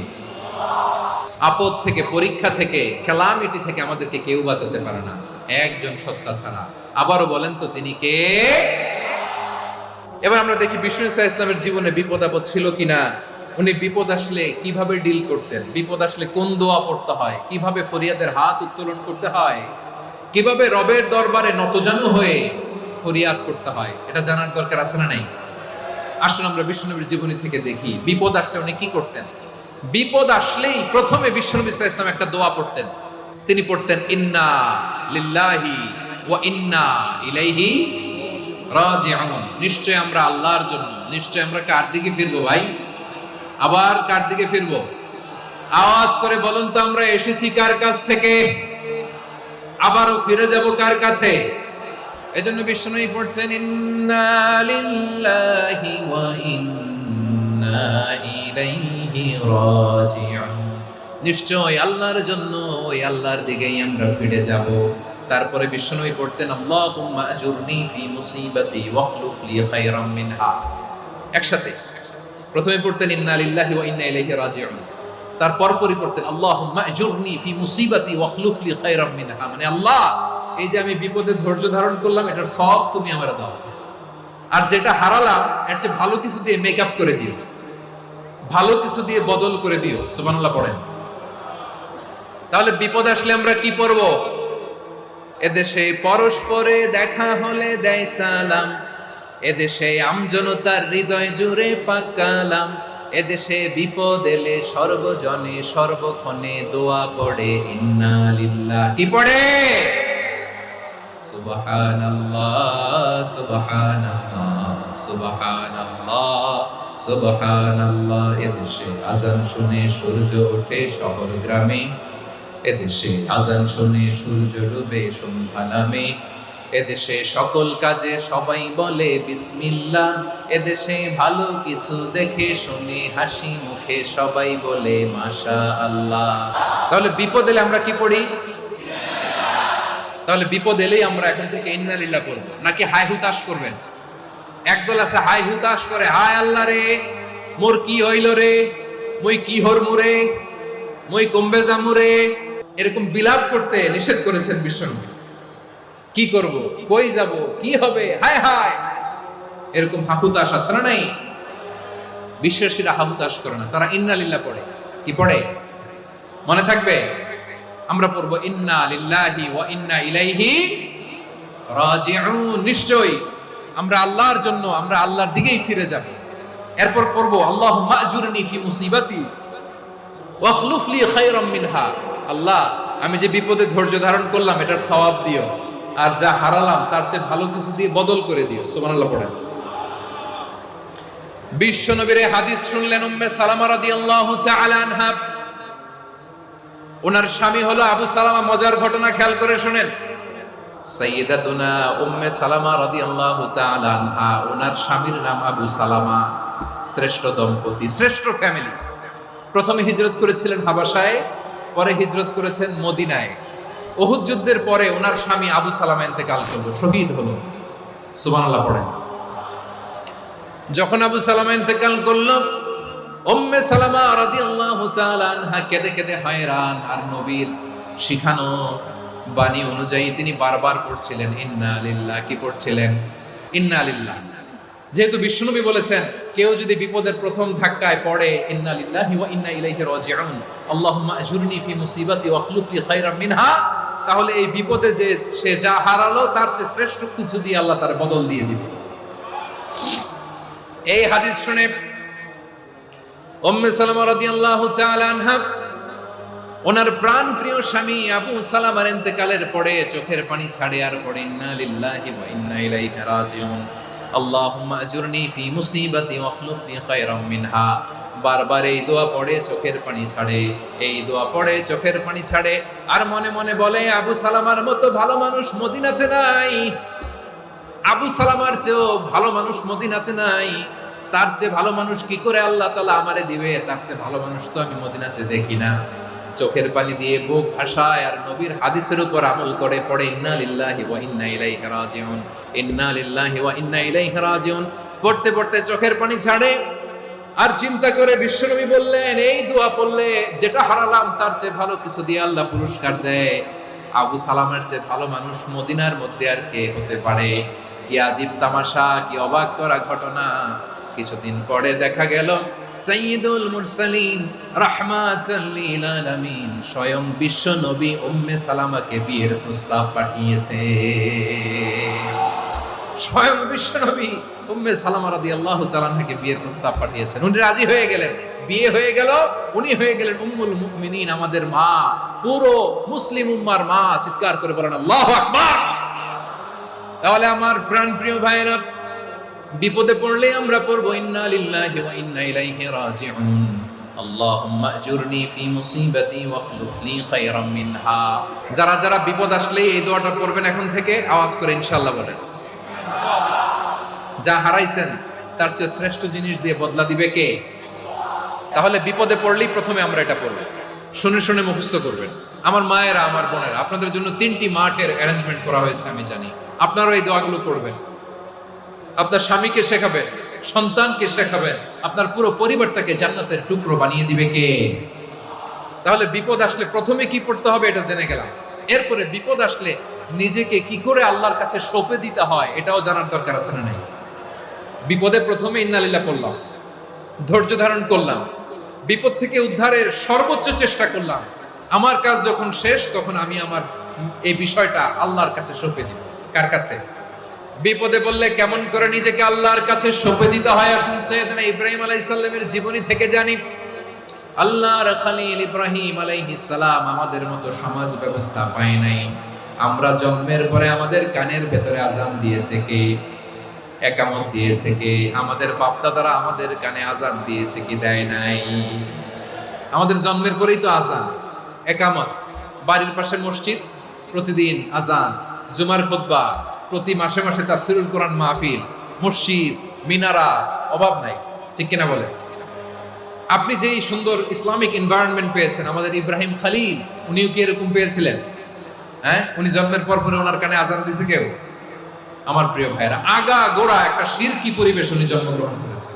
আপদ থেকে, পরীক্ষা থেকে, ক্যালামিটি থেকে আমাদেরকে কেউ বাঁচাতে পারে না একজন সত্তা ছাড়া। আবারও বলেন তো তিনি কে? এবার আমরা দেখি বিষ্ণু ইসা ইসলামের জীবনে বিপদ আপদ ছিল কিনা। উনি বিপদ আসলে কিভাবে ডিল করতেন, বিপদ আসলে কোন দোয়া পড়তে হয়, কিভাবে ফরিয়াদের হাত উত্তোলন করতে হয়, কিভাবে রবের দরবারে নতজানু হয়ে ফরিয়াদ করতে হয়, এটা জানার দরকার আছে না নাই? আসুন আমরা বিষ্ণুনবীর জীবনী থেকে দেখি বিপদ আসলে উনি কি করতেন। বিপদ আসলেই প্রথমে বিষ্ণুনবী সাল্লাল্লাহু আলাইহি ওয়াসাল্লাম একটা দোয়া পড়তেন। তিনি পড়তেন, ইন্না লিল্লাহি ওয়া ইন্না ইলাইহি রাজিউন। নিশ্চয় আমরা আল্লাহর জন্য, নিশ্চয় আমরা কার দিকে ফিরবো ভাই? আবার কার দিকে ফিরবো? আওয়াজ করে বলুন তো, আমরা এসেছি কার কাছ থেকে, আবারও ফিরে যাব কার কাছে? এজন্য বিষ্ণুই পড়ছেন, ইন্না লিল্লাহি ওয়া ইন্না ইলাইহি রাজিউন। নিশ্চয় আল্লাহর জন্য, ওই আল্লাহর দিকেই আমরা ফিরে যাব। তারপরে বিষ্ণুই পড়তেন, আল্লাহুম্মা আজুরনি ফি মুসিবাতি ওয়াখলুফ লি খায়রাম মিনহা। একসাথে প্রথমে পড়তেন ইন্না লিল্লাহি ওয়া ইন্না ইলাইহি রাজিউন, তারপর পড়তেন আল্লাহুম্মা আজুরনি ফি মুসিবাতি ওয়াখলুফ লি খায়রাম মিনহা। মানে আল্লাহ, এই যে আমি বিপদে ধৈর্য ধারণ করলাম, এটার সব তুমি আমারে দাও, আর যেটা হারালাম এর চেয়ে ভালো কিছু দিয়ে মেকআপ করে দিও, ভালো কিছু দিয়ে বদল করে দিও। সুবহানাল্লাহ পড়েন। তাহলে বিপদ আসলে আমরা কি পড়ব? এদেশে পরস্পরে দেখা হলে দেয় সালাম, এদেশে আমজনতার হৃদয় জুড়ে পাক কালাম, এদেশে বিপদ এলে সর্বজনে সর্বক্ষণে দোয়া পড়ে ইন্না লিল্লাহ। কি পড়ে? সুবহানাল্লাহ সুবহানাল্লাহ সুবহানাল্লাহ সুবহানাল্লাহ। এদেশে আজান শুনে সূর্য ওঠে শহর গ্রামে, এদেশে আজান শুনে সূর্য ডুবে সন্ধ্যা নামে, এদেশে সকল কাজে সবাই বলে বিসমিল্লাহ, এদেশে ভালো কিছু দেখে শুনে হাসি মুখে সবাই বলে মাশাআল্লাহ। তাহলে বিপদ এলে আমরা কি পড়ি? তাহলে বিপদ এলেই আমরা এখন থেকে ইন্না লিল্লাহ পড়বো, নাকি হাই হুতাশ করবেন? একদল আছে হাই হুতাশ করে, হায় আল্লাহ রে, মোর কি হইল রে, মুই কি হরমু রে, মুই কমবে যামু রে, এরকম বিলাপ করতে নিষেধ করেছেন বিশ্বনবী। কি করব, কই যাব, কি হবে, হায় হায়, এরকম হাহুতাশ আছে না নাই? বিশ্বাসীরা হাহুতাশ করে না, তারা ইন্না লিল্লাহ পড়ে। কি পড়ে মনে থাকবে? আমরা পড়ব ইন্না লিল্লাহি ওয়া ইন্না ইলাইহি রাজিউন। নিশ্চয়ই আমরা আল্লাহর জন্য, আমরা আল্লাহর দিকেই ফিরে যাব। এরপর পড়ব আল্লাহুম্মা আজুরনি ফি মুসিবাতি ওয়াখলুফ লি খায়রাম মিনহা। আল্লাহ, আমি যে বিপদে ধৈর্য ধারণ করলাম এটার সওয়াব দিও, আর যা হারালাম তার চেয়ে ভালো কিছু দিয়ে বদল করে দিও। সুবহানাল্লাহ পড়েন। বিশ্ব নবীর হাদিস শুনলেন উম্মে সালামা রাদিয়াল্লাহু তাআলা আনহা। ওনার স্বামী হলো আবু সালামা। মজার ঘটনা খেয়াল করে শুনেন। সাইয়্যিদাতুনা উম্মে সালামা রাদিয়াল্লাহু তাআলা আনহা, ওনার স্বামীর নাম আবু সালামা। শ্রেষ্ঠ দম্পতি, শ্রেষ্ঠ ফ্যামিলি। প্রথমে হিজরত করেছিলেন হাবাসায়, পরে হিজরত করেছেন মদিনায়। উহুদ যুদ্ধের পরে ওনার স্বামী আবু সালামা ইন্তেকাল করলো, শহীদ হলো। সুবহানাল্লাহ পড়েন। যখন আবু সালামা ইন্তেকাল করলো, উম্মে সালামা রাদিয়াল্লাহু তাআলা আনহা কেঁদে কেঁদে হায়রান। আর নবীর শিখানো বাণী অনুযায়ী তিনি বারবার পড়ছিলেন ইন্না লিল্লাহ। কি পড়ছিলেন? ইন্না লিল্লাহ। যেহেতু বিশ্বনবী বলেছেন, কেউ যদি বিপদের প্রথম ধাক্কায় পড়ে ইন্না লিল্লাহি ওয়া ইন্না ইলাইহি রাজিউন, আল্লাহুম্মা আজুরনি ফি মুসিবাতি ওয়াখলুফ লি খায়রাম মিনহা, তাহলে এই বিপদে যে সে যা হারালো তার চেয়ে শ্রেষ্ঠ কিছু দিয়ে আল্লাহ তার বদল দিয়ে দিবে। এই হাদিস শুনে উম্মে সালামা রাদিয়াল্লাহু তাআলা আনহা, ওনার প্রাণ প্রিয় স্বামী আবু সালামার ইন্তেকালের পরে চোখের পানি ছাড়ে আর পড়ে ইন্না লিল্লাহি ওয়া ইন্না ইলাইহি রাজিউন, আল্লাহুম্মা আজুরনি ফি মুসিবাতি ওয়াখলুফ লি খায়রাম মিনহা। বারবার এই দোয়া পড়ে চোখের পানি ছাড়ে, এই দোয়া পড়ে চোখের পানি ছাড়ে, আর মনে মনে বলে আবু সালামার মতো ভালো মানুষ মদিনাতে নাই, আবু সালামার চেয়েও ভালো মানুষ মদিনাতে নাই। তার চেয়ে ভালো মানুষ কি করে আল্লাহ তাআলা আমারে দিবে, তার চেয়ে ভালো মানুষ তো আমি মদিনাতে দেখি না। চোখের পানি দিয়ে বুক ভাসায় আর নবীর হাদিসের উপর আমল করে পড়ে ইন্না লিল্লাহি ওয়া ইন্না ইলাইহি রাজিউন, ইন্না লিল্লাহি ওয়া ইন্না ইলাইহি রাজিউন। পড়তে পড়তে চোখের পানি ছাড়ে আর চিন্তা করে বিশ্বনবী বললেন, এই দোয়া পড়লে যেটা হারালাম তার চেয়ে ভালো কিছু দিয়ে আল্লাহ পুরস্কার দেয়। আবু সালামের চেয়ে ভালো মানুষ মদিনার মধ্যে আর কে হতে পারে? কি আজীব তামাশা, কি অবাক করা ঘটনা। কিছুদিন পরে দেখা গেল সাইয়্যিদুল মুরসালিন রাহমাতাল লিল আলামিন স্বয়ং বিশ্ব নবী উম্মে সালামাকে বিয়ের প্রস্তাব পাঠিয়েছে। স্বয়ং বিশ্ব নবী উম্মে সালামা রাদিয়াল্লাহু তাআলা আনহাকে বিয়ের প্রস্তাব পাঠিয়েছেন। উনি রাজি হয়ে গেলেন, বিয়ে হয়ে গেল, উনি হয়ে গেলেন উম্মুল মুমিনিন, আমাদের মা, পুরো মুসলিম উম্মার মা। চিৎকার করে বলেন আল্লাহু আকবার। তাহলে আমার প্রাণপ্রিয় ভাইয়েরা, বিপদে পড়লে আমরা পড়বো ইন্না লিল্লাহি ওয়া ইন্না ইলাইহি রাজিউন, আল্লাহুম্মা আজুরনি ফি মুসিবাতি ওয়াখলুফ লি খায়রাম মিনহা। যারা যারা বিপদ আসলে এই দোয়াটা পড়বেন এখন থেকে, আওয়াজ করে ইনশাআল্লাহ বলেন। যা হারাইছেন তার চেয়ে শ্রেষ্ঠ জিনিস দিয়ে বদলা দিবে কে? তাহলে বিপদে পড়লেই প্রথমে আমরা এটা পড়ব, শুনে শুনে মুখস্থ করবেন। আমার মায়েরা, আমার বোনেরা, আপনাদের জন্য 3টি মাঠের অ্যারেঞ্জমেন্ট করা হয়েছে, আমি জানি। আপনারাও এই দোয়াগুলো পড়বেন, আপনার স্বামীকে শেখাবেন, সন্তানকে শেখাবেন, আপনার পুরো পরিবারটাকে জান্নাতের টুকরো বানিয়ে দিবে কে? তাহলে বিপদ আসলে প্রথমে কি পড়তে হবে এটা জেনে গেলাম। এরপরে বিপদ আসলে নিজেকে কি করে আল্লাহর কাছে সঁপে দিতে হয় এটাও জানার দরকার আছে না নাই? বিপদে প্রথমে ইন্নালিল্লাহ পড়লাম, ধৈর্য ধারণ করলাম, বিপদ থেকে উদ্ধারের সর্বোচ্চ চেষ্টা করলাম। আমার কাজ যখন শেষ তখন আমি আমার এই বিষয়টা আল্লাহর কাছে সঁপে দিব। কার কাছে? বিপদে বললে কেমন করে নিজেকে আল্লাহর কাছে সঁপে দিতে হয় আসুন সাইয়েদনা ইব্রাহিম আলাইহিস সালামের জীবনী থেকে জানি। আল্লাহর খলিল ইব্রাহিম আলাইহিস সালাম আমাদের মতো সমাজ ব্যবস্থা পায় নাই। আমরা জন্মের পরে আমাদের কানের ভেতরে আজান দিয়েছে কে? একামত দিয়েছে কে? আমাদের বাপ-দাদারা আমাদের কানে আজান দিয়েছে কি? দেয় নাই। আমাদের জন্মের পরেই তো আজান, একামত, বাড়ির পাশে মসজিদ, প্রতিদিন আজান, জুমার খুতবা, প্রতি মাসে মাসে তাফসীরুল কোরআন মাহফিল, মসজিদ, মিনারা, অভাব নাই। ঠিক কিনা বলে? আপনি যেই সুন্দর ইসলামিক এনভায়রনমেন্ট পেয়েছেন, আমাদের ইব্রাহিম খলিল উনিও কি এরকম পেয়েছিলেন? হ্যাঁ, উনি জন্মের পর পরে ওনার কানে আজান দিছে কেউ? আমার প্রিয় ভাইরা, আগা গোড়া একটা শিরকি পরিবেশ উনি জন্মগ্রহণ করেছেন।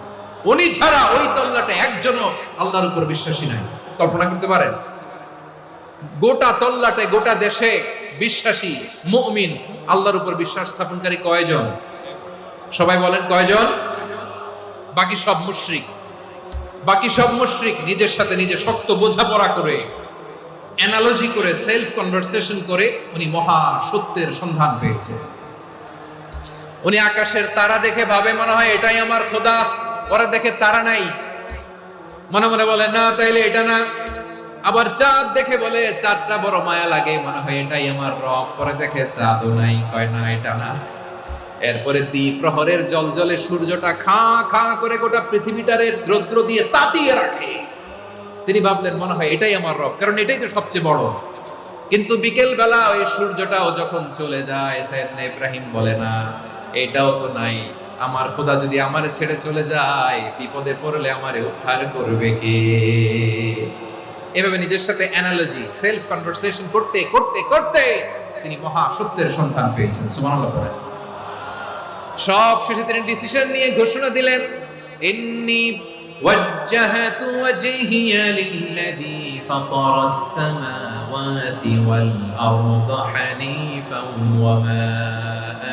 উনি ছাড়া ওই তল্লাটে একজনও আল্লাহর উপর বিশ্বাসী নাই। কল্পনা করতে পারেন? গোটা তল্লাটে, গোটা দেশে বিশ্বাসী মুমিন, আল্লাহর উপর বিশ্বাস স্থাপনকারী কয়জন? সবাই বলেন কয়জন? বাকি সব মুশরিক। বাকি সব মুশরিক নিজের সাথে নিজে শক্ত বোঝাপড়া করে, অ্যানালজি করে, সেলফ কনভারসেশন করে উনি মহা সত্যের সন্ধান পেয়েছে। উনি আকাশের তারা দেখে ভাবে মনে হয় এটাই আমার খোদা। ওরা দেখে তারা নাই, মনে মনে বলে না তাইলে এটা না। আবার চাঁদ দেখে বলে চাঁদটা বড় মায়া লাগে, মনে হয় এটাই আমার রব। পরে দেখে চাঁদও নাই, কয় না এটা না। এরপরে দ্বীপ প্রহরের জলজলে সূর্যটা খা খা করে গোটা পৃথিবীটারে রৌদ্র দিয়ে তাতিয়ে রাখে। তিনি ভাবলেন মনে হয় এটাই আমার রব, কারণ এটাই তো সবচেয়ে বড়। কিন্তু বিকেল বেলা ওই সূর্যটাও যখন চলে যায়, সাইয়েদনা ইব্রাহিম বলে না এটাও তো নাই। আমার খোদা যদি আমারে ছেড়ে চলে যায়, বিপদে পড়লে আমারে উদ্ধার করবে কে? এভাবে নিজের সাথে অ্যানালজি, সেলফ কনভারসেশন করতে করতে করতে তিনি মহা সত্যের সন্ধান পেয়েছেন। সুবহানাল্লাহ পড়ে সব শেষে তিনি ডিসিশন নিয়ে ঘোষণা দিলেন, ইন্নী ওয়াজ্জাহাতু ওয়াজহিয়া লিল্লাযী ফাতারাস সামাওয়াতি ওয়াল আরদা হানিফান ওয়া মা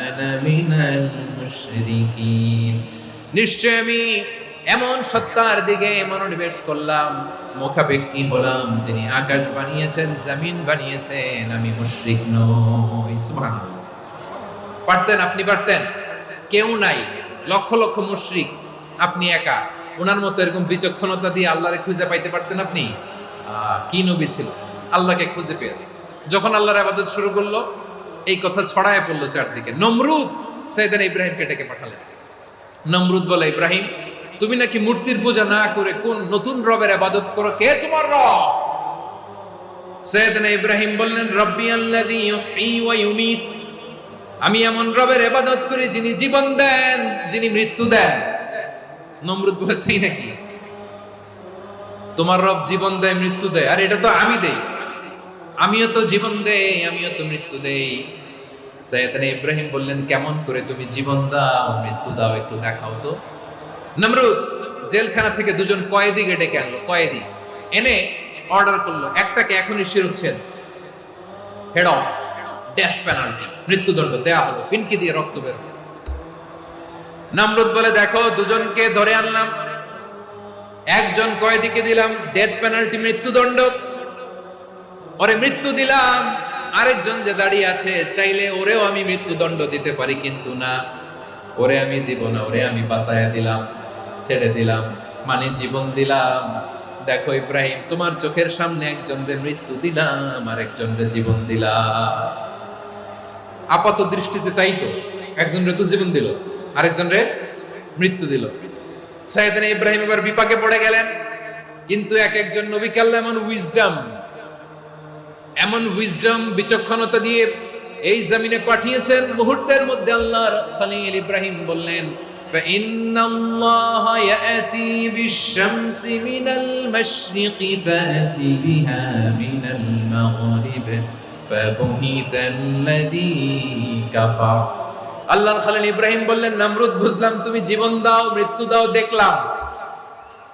আনা মিনাল মুশরিকিন। নিশ্চয় আমি এমন সত্তার দিকে মনোনিবেশ করলাম, মুখাপেক্ষী হলাম, যিনি আকাশ বানিয়েছেন, জমিন বানিয়েছেন, আমি মুশরিক নই। সুবহানাল্লাহ। পারতেন? আপনি পারতেন? কেউ নাই, লক্ষ লক্ষ মুশরিক, আপনি একা। ওনার মতো এরকম বিচক্ষণতা দিয়ে আল্লাহরে খুঁজে পাইতে পারতেন আপনি? কি নবী ছিল, আল্লাহকে খুঁজে পেয়েছে। যখন আল্লাহর ইবাদত শুরু করলো, এই কথা ছড়ায় পড়লো চারদিকে। নমরুদ সাইয়েদনা ইব্রাহিমকে ডেকে পাঠালেন। নমরুদ বলে, ইব্রাহিম তুমি নাকি মূর্তির পূজা না করে কোন নতুন রবের ইবাদত করো, কে তোমার রব? সাইয়েদনা ইব্রাহিম বললেন, রব্বি আল্লাযী ইউহয়ী ওয়া ইউমীত, আমি এমন রবের ইবাদত করি যিনি জীবন দেন, যিনি মৃত্যু দেন। নমরুদ বলে তাই নাকি? তোমার রব জীবন দেয় মৃত্যু দেয়, আর এটা তো আমি দেই, আমিও তো জীবন দেই, আমিও তো মৃত্যু দেই। সাইয়েদনা ইব্রাহিম বললেন, কেমন করে তুমি জীবন দাও মৃত্যু দাও একটু দেখাও তো। নমরুদ জেলখানা থেকে দুজন কয়েদিকে ডেকে আনলো, কয়েদি এনে অর্ডার করলো, একটাকে এখনই শিরোচ্ছেদ, হেড অফ, ডেথ পেনাল্টি, মৃত্যুদণ্ড দেয়া হলো, ফিনকি দিয়ে রক্ত বের হলো। নমরুদ বলে, দেখো দুজনকে ধরে আনলাম, একজন কয়েদিকে দিলাম ডেথ পেনাল্টি, মৃত্যুদণ্ড, ওরে মৃত্যু দিলাম, আরেকজন যে দাঁড়িয়ে আছে চাইলে ওরেও আমি মৃত্যুদণ্ড দিতে পারি, কিন্তু না, ওরে আমি দিব না, ওরে আমি বাঁচাইয়া দিলাম, ছেড়ে দিলাম, মানে জীবন দিলাম। দেখো ইব্রাহিম, তোমার চোখের সামনে একজনরে মৃত্যু দিলাম, আর একজনরে জীবন দিলাম। আপাত দৃষ্টিতে তাই তো, একজনরে তো জীবন দিল, আরেকজনরে মৃত্যু দিল। সাইয়েদনা ইব্রাহিম এবার বিপাকে পড়ে গেলেন, কিন্তু এক একজন নবীকে আল্লাহ এমন উইজডম বিচক্ষণতা দিয়ে এই জমিনে পাঠিয়েছেন, মুহূর্তের মধ্যে আল্লাহর খলিল ইব্রাহিম বললেন, فإن الله يأتي بالشمس من المشرق فأت بها من المغرب فبهت الذي كفر। আল্লাহর খলিল ইব্রাহিম বললেন, নমরুদ বুঝলাম তুমি জীবন দাও মৃত্যু দাও দেখলাম,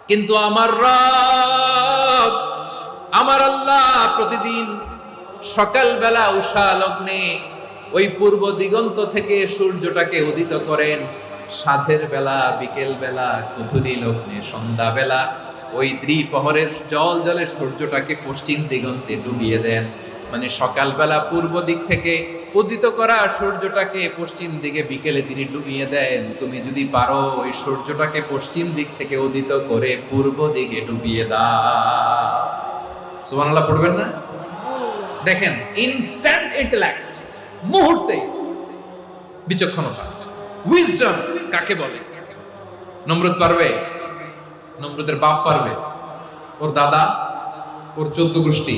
কিন্তু আমার রব, আমার আল্লাহ প্রতিদিন সকালবেলা উষা লগ্নে ওই পূর্ব দিগন্ত থেকে সূর্যটাকে উদিত করেন, সাঁঝের বেলা, বিকেল বেলা, কুথুরি লগ্নে, সন্ধ্যা বেলা ওই দ্বিপ্রহরের জল জলে সূর্যটাকে পশ্চিম দিগন্তে ডুবিয়ে দেন। মানে সকালবেলা পূর্ব দিক থেকে উদিত করা সূর্যটাকে পশ্চিম দিকে বিকেলে তিনি ডুবিয়ে দেন। তুমি যদি পারো ওই সূর্যটাকে পশ্চিম দিক থেকে উদিত করে পূর্ব দিকে ডুবিয়ে দাও। সুবহানাল্লাহ পড়বেন না? দেখেন, ইনস্ট্যান্ট ইন্টেলেক্ট, মুহূর্তে বিচক্ষণতা, উইজডম কাকে বলে? নমরুদ পারবে? নমরুদের বাপ পারবে? ওর দাদা, ওর 14 গোষ্ঠী,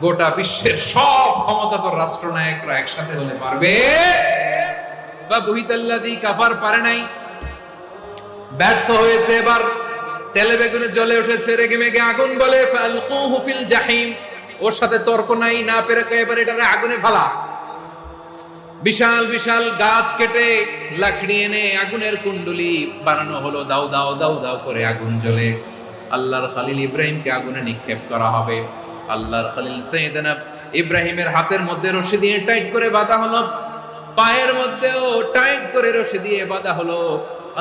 গোটা বিশ্বের সব ক্ষমতাধর রাষ্ট্রনায়করা একসাথে হলে পারবে? বা বুহিতাল্লাযী কাফার পারে নাই, ব্যর্থ হয়েছে, এবার তেলে বেগুনে জ্বলে উঠেছে, রেগে মেগে আগুন বলে ফালকুহু ফিল জাহিম। ওর সাথে তর্ক নাই, না পেরে এবার এটারে আগুনে ফেলা। বিশাল বিশাল গাছ কেটে লাকড়ি এনে আগুনের কুণ্ডলি বানানো হলো, দাও দাও দাও দাও করে আগুন জ্বলে। আল্লাহর খলিল ইব্রাহিমকে আগুনে নিক্ষেপ করা হবে। আল্লাহর খলিল সাইয়েদনা ইব্রাহিমের হাতের মধ্যে রশি দিয়ে টাইট করে বাঁধা হলো, পায়ের মধ্যেও টাইট করে রশি দিয়ে বাঁধা হলো।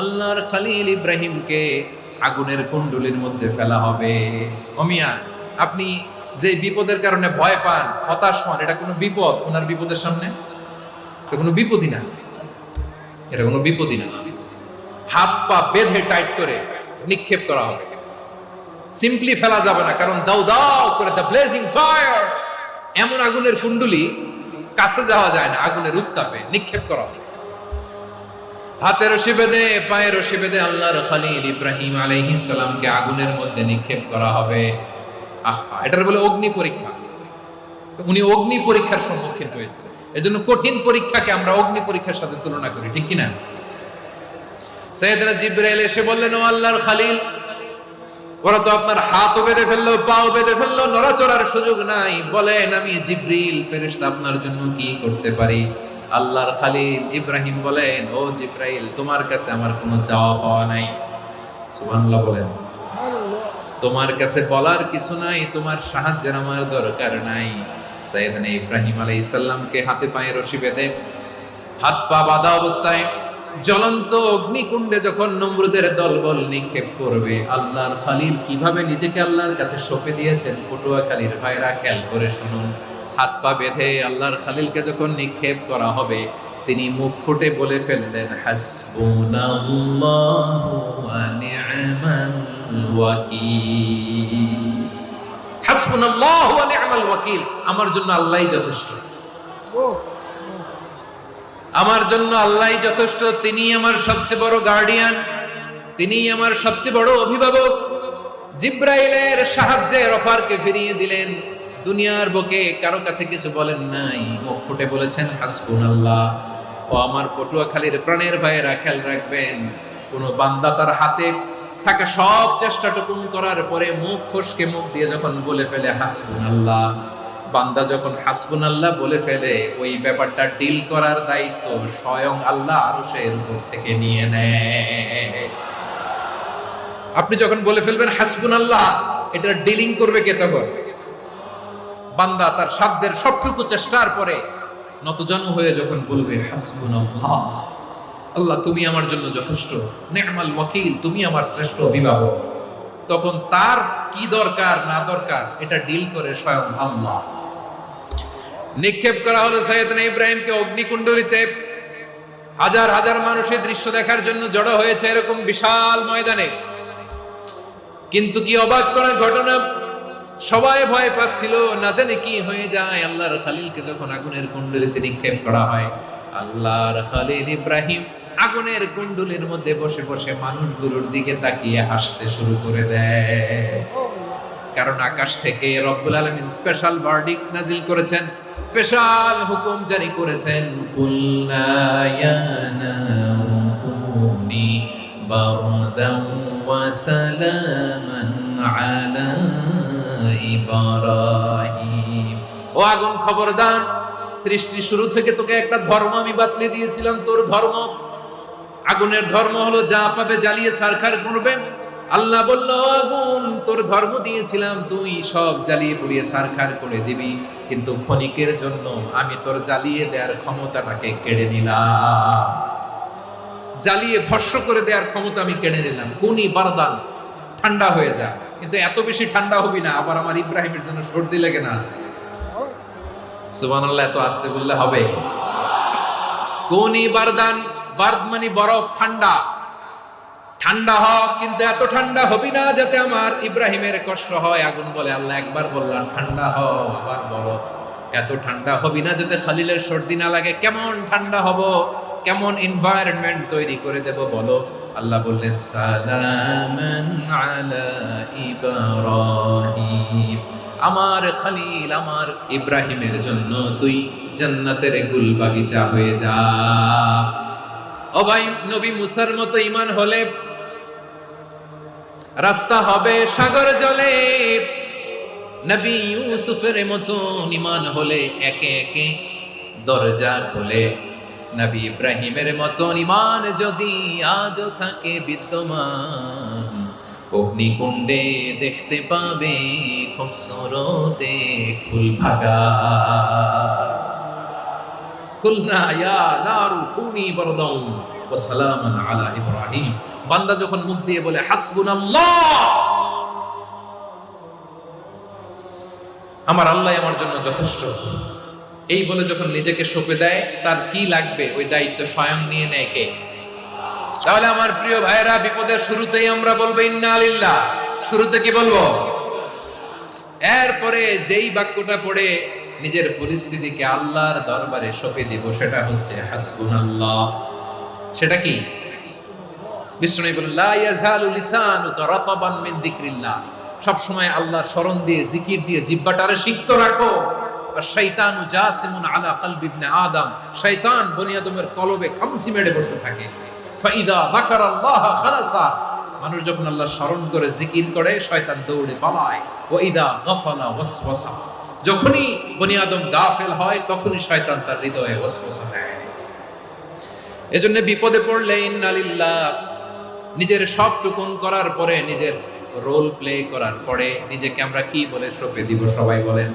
আল্লাহর খলিল ইব্রাহিমকে আগুনের কুণ্ডলির মধ্যে ফেলা হবে। ওমিয়া, আপনি যে বিপদের কারণে ভয় পান, হতাশ হন, এটা কোনো বিপদ? ওনার বিপদের সামনে এটা কোনো বিপদই না, এটা কোনো বিপদই না। হাত পা বেঁধে টাইট করে নিক্ষেপ করা হবে, সিম্পলি ফেলা যাবে না, কারণ দাও দাও করে দ্য ব্লেজিং ফায়ার, এমন আগুনের কুণ্ডলি, কাছে যাওয়া যায় না, আগুনের উত্তাপে নিক্ষেপ করা হবে। হাতে রশি বেঁধে, পায়ে রশি বেঁধে আল্লাহর খলিল ইব্রাহিম আলাইহিস সালামকে আগুনের মধ্যে নিক্ষেপ করা হবে। আহা, এটার বলে অগ্নি পরীক্ষা। উনি অগ্নি পরীক্ষার সম্মুখীন হয়েছিলেন, এজন্য কঠিন পরীক্ষাকে আমরা অগ্নি পরীক্ষার সাথে তুলনা করি, ঠিক কি না? সাইয়েদনা জিবরাইল এসে বললেন, ও আল্লাহর খলিল, ওরা তো আপনার হাতও বেঁধে ফেললো, পাও বেঁধে ফেললো, নড়াচড়ার সুযোগ নাই, বলেন আমি জিবরিল ফেরেশতা আপনার জন্য কি করতে পারি? আল্লাহর খলিল ইব্রাহিম বলেন, ও জিবরাইল, তোমার কাছে আমার কোনো চাওয়া পাওয়া নাই। সুবহানাল্লাহ বলেন। তোমার কাছে বলার কিছু নাই, তোমার সাহায্যের আমার দরকার নাই। সাইয়েদনা ইব্রাহিম আলাইহিস সালামকে হাতে পায়ে রশি বেঁধে, হাত পা বাঁধা অবস্থায় জ্বলন্ত অগ্নিকুণ্ডে যখন নমরুদের দলবল নিক্ষেপ করবে, আল্লাহর খলিল কিভাবে নিজেকে আল্লাহর কাছে সঁপে দিয়েছেন, পটুয়াখালীর ভাইরা খেয়াল করে শুনুন। হাত পা বেঁধে আল্লাহর খলিলকে যখন নিক্ষেপ করা হবে, তিনি মুখ ফুটে বলে ফেললেন, হাসবুনাল্লাহু ওয়া নি'মাল ওয়াকিল। হাসবুনাল্লাহু ওয়া নি'মাল ওয়াকিল, আমার জন্য আল্লাহই যথেষ্ট, আমার জন্য আল্লাহই যথেষ্ট। তিনি আমার সবচেয়ে বড় গার্ডিয়ান, তিনি আমার সবচেয়ে বড় অভিভাবক। জিব্রাইলের সাহায্যে অফারকে ফিরিয়ে দিলেন, দুনিয়ার বুকে কারো কাছে কিছু বলেন নাই, মুখ ফুটে বলেছেন হাসবুনাল্লাহ। ও আমার পটুয়াখালীর প্রাণের ভাইয়েরা, খেয়াল রাখবেন, কোন বান্দা তার হাতে থাকা সব চেষ্টাটুকুন করার পরে মুখ ফসকে মুখ দিয়ে যখন বলে ফেলে হাসবুনাল্লাহ, বান্দা যখন হাসবুনাল্লাহ বলে ফেলে, ওই ব্যাপারটা ডিল করার দায়িত্ব স্বয়ং আল্লাহ আরশের উপর থেকে নিয়ে নেয়। আপনি যখন বলে ফেলবেন হাসবুনাল্লাহ, এটা ডিলিং করবে কে তখন? বান্দা তার সাধ্যের সবটুকু চেষ্টার পরে নতজানু হয়ে যখন বলবে হাসবুনাল্লাহ, আল্লাহ তুমি আমার জন্য যথেষ্ট, নি'মাল ওয়াকিল, তুমি আমার শ্রেষ্ঠ অভিভাবক, তখন তার কি দরকার না দরকার এটা ডিল করে স্বয়ং আল্লাহ। নিক্ষেপ করা হলো সাইয়েদনা ইব্রাহিমকে অগ্নিকুণ্ডলিতে। হাজার হাজার মানুষ এই দৃশ্য দেখার জন্য জড়ো হয়েছে এরকম বিশাল ময়দানে। কিন্তু কি অবাক করার ঘটনা, সবাই ভয় পাচ্ছিল, না জানে কি হয়ে যায়। আল্লাহর খলিলকে যখন আগুনের কুণ্ডলিতে নিক্ষেপ করা হয়, আল্লাহর খলিল ইব্রাহিম আগুনের কুণ্ডলীর মধ্যে বসে বসে মানুষগুলোর দিকে তাকিয়ে হাসতে শুরু করে দেয়। কারণ আকাশ থেকে রব্বুল আলামিন স্পেশাল ভার্ডিক্ট নাজিল করেছেন, স্পেশাল হুকুম জারি করেছেন, কুলনা ইয়া নারু কুনি বারদান ওয়া সালামান আলা ইব্রাহিম। ও আগুন খবরদার, সৃষ্টির শুরু থেকে তোকে একটা ধর্ম আমি বাতলে দিয়েছিলাম, তোর ধর্ম, আগুনের ধর্ম হলো যা পাবে জ্বালিয়ে ছারখার করবে। আল্লাহ বলল, আগুন তোর ধর্ম দিয়েছিলাম, তুই সব জ্বালিয়ে পুড়িয়ে ছারখার করে দিবি, কিন্তু ক্ষণিকের জন্য আমি তোর জ্বালিয়ে দেওয়ার ক্ষমতাটাকে কেড়ে নিলাম, জ্বালিয়ে ভস্ম করে দেওয়ার ক্ষমতা আমি কেড়ে নিলাম। কুনি বারদান, ঠান্ডা হয়ে যা, কিন্তু এত বেশি ঠান্ডা হবি না আবার আমার ইব্রাহিমের জন্য সর্দি লেগে না যায়। সুবহানাল্লাহ, এত আস্তে বললে হবে? কুনি বারদান, বারদ মানে বরফ, ঠান্ডা, ঠান্ডা হ, কিন্তু এত ঠান্ডা হবি না যাতে আমার ইব্রাহিমের কষ্ট হয়। আগুন বলে, আল্লাহ একবার বললাম ঠান্ডা হ, আবার বলো এত ঠান্ডা হবি না যাতে খলিলের সর্দি না লাগে। কেমন ঠান্ডা হব, কেমন এনভায়রনমেন্ট তৈরি করে দেব বলো? আল্লাহ বললেন, সালামান আলা ইব্রাহিম, আমার খলিল আমার ইব্রাহিমের জন্য তুই জান্নাতের গুল বাগিচা হয়ে যা। ও ভাই, নবী মুসার মতো ঈমান হলে রাস্তা হবে সাগর জলে, নবী ইউসুফের মতো ঈমান হলে একে একে দরজা খুলে, নবী ইব্রাহিমের মতো ঈমান যদি আজও থাকে বিদ্যমান, অগ্নিকুণ্ডে দেখতে পাবে খুবসুরত এক ফুল ভাগা। কুলনা ইয়া নারু কুনি বারদান ওয়া সালামান আলা ইব্রাহিম, বান্দা যখন মুখ দিয়ে বলে হাসবুনাল্লাহ, আমার আল্লাহ আমার জন্য যথেষ্ট, এই বলে যখন নিজেকে সঁপে দেয়, তার কি লাগবে ওই দায়িত্ব স্বয়ং নিয়ে নেয় কে? তাহলে আমার প্রিয় ভাইয়েরা, বিপদের শুরুতেই আমরা বলবো ইন্না লিল্লাহ। শুরুতে কি বলবো? এরপরে যেই বাক্যটা পড়ে নিজের পরিস্থিতিকে আল্লাহর দরবারে সঁপে দিব, সেটা হচ্ছে হাসবুনাল্লাহ। সেটা কি? বিষ্ণু বলেন, লা ইয়াজালু লিসানুকা রাতাবান মিন যিকরিল্লাহ, সব সময় আল্লাহর স্মরণ দিয়ে, জিকির দিয়ে জিহ্বাটারে সিক্ত রাখো। আর শয়তানু জাসিমুন আলা কলবি ইবনে আদম, শয়তান বনি আদমের কলবে খামচি মেরে বসে থাকে। ফাইদা যাকারাল্লাহ খালাসা, মানুষ যখন আল্লাহর স্মরণ করে জিকির করে, শয়তান দৌড়ে পালায়। ওয়া ইদা গাফালা ওয়াসওয়াসা, যখনই বনি আদম গাফেল হয়, তখনই শয়তান তার হৃদয়ে ওয়াসওয়াসা দেয়। এজন্য বিপদে পড়লে ইন্না লিল্লাহ, নিজের সবটুকুন করার পরে, নিজের রোল প্লে করার পরে নিজেকে আমরা কি বলে সঁপে দিব? সবাই বলেন,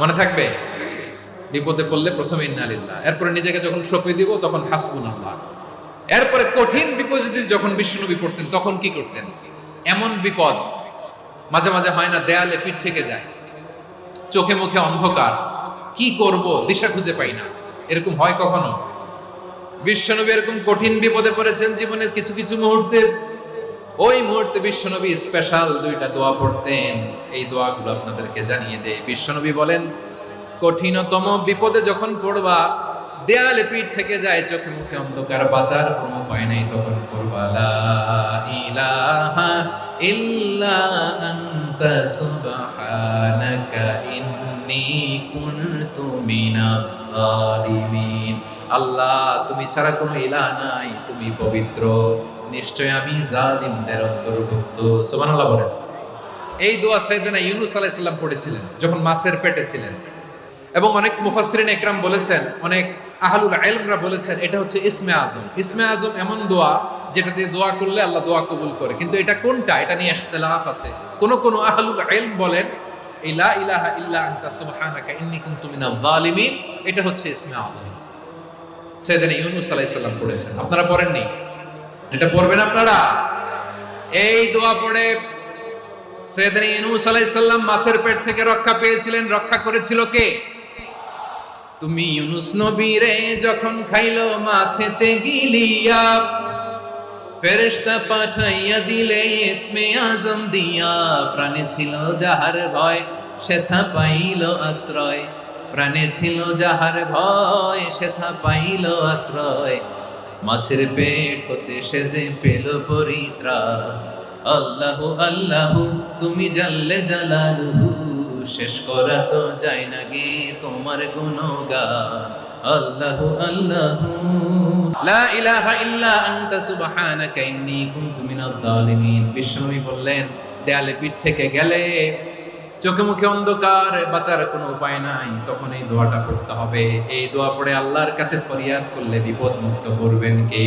মনে থাকবে? বিপদে পড়লে প্রথমে ইন্না লিল্লাহ, এরপরে নিজেকে যখন সঁপে দিব তখন হাসবুনাল্লাহ। এরপরে কঠিন বিপদে যখন বিশ্বনবী পড়তেন তখন কি করতেন? এমন বিপদ মাঝে মাঝে হয় না, দেয়ালে পিঠ থেকে যায়, চোখে মুখে অন্ধকার, কি করব দিশা খুঁজে পাই না, এরকম হয় কখনো? বিশ্বনবী এরকম কঠিন বিপদে পড়েছেন জীবনের কিছু কিছু মুহূর্তে। ওই মুহূর্তে বিশ্বনবী স্পেশাল দুইটা দোয়া পড়তেন, এই দোয়াগুলো আপনাদেরকে জানিয়ে দেয়। বিশ্বনবী বলেন, কঠিনতম বিপদে যখন পড়বা, দেয়ালে পিঠ থেকে যায়, চোখে মুখে অন্ধকার, বাঁচার কোনো উপায় নাই, তখন পড়বা লা ইলাহা ইল্লা আনতা সুবহানাকা ইন্নী কুনতু মিনাজ জালিমিন। আল্লাহ তুমি ছাড়া কোনো ইলাহ নাই, তুমি পবিত্র, নিশ্চয় আমি জালিমদের অন্তর্ভুক্ত। সুবহানাল্লাহ বলেন। এই দোয়া সাইয়েদনা ইউনূস আলাইহিস সালাম পড়েছিলেন যখন মাছের পেটে ছিলেন। এবং অনেক মুফাসসিরিন একরাম বলেছেন, অনেক আহলুল ইলমরা বলেছেন এটা হচ্ছে ইসমে আজম। ইসমে আজম এমন দোয়া যেটা দিয়ে দোয়া করলে আল্লাহ দোয়া কবুল করে, কিন্তু এটা কোনটা এটা নিয়ে ইখতিলাফ আছে। কোন আহলুল ইলম বলেন লা ইলাহা ইল্লা আনতা সুবহানাকা ইন্নী কুনতু মিনাজ জালিমিন, এটা হচ্ছে ইসমে আজম। সাইয়েদনা ইউনূস আলাইহিস সালাম পড়েছেন, আপনারা পড়েননি? এটা পড়বেন আপনারা। এই দোয়া পড়ে সাইয়েদনা ইউনূস আলাইহিস সালাম মাছের পেট থেকে রক্ষা পেয়েছিলেন। রক্ষা করেছিল কে? তুমি ইউনূস নবীরে যখন খাইলো মাছেতে গিলিয়া, ফেরেশতা পাঠাইয়া দিলে ইসমে আজম দিয়া। প্রাণে ছিল যাহার ভয় সেথা পাইল আশ্রয়, প্রাণে ছিল যাহার ভয় সেথা পাইল আশ্রয়। মাছের পেট হতে সে যে পেল পরিত্রাণ। আল্লাহু আল্লাহু তুমি জাল্লে জালালুহু, শেষ করা তো যায় না গে তোমার গুণগান। আল্লাহু আল্লাহু লা ইলাহা ইল্লা আনতা সুবহানাকা ইন্নী কুনতু মিনাজ জালিমিন। বিশ্বনবী বললেন, দেয়ালে পিঠ থেকে গেলে, চোখে মুখে অন্ধকার, বাঁচার কোনো উপায় নাই, তখন এই দোয়াটা পড়তে হবে। এই দোয়া পড়ে আল্লাহর কাছে ফরিয়াদ করলে বিপদ মুক্ত করবেন কে?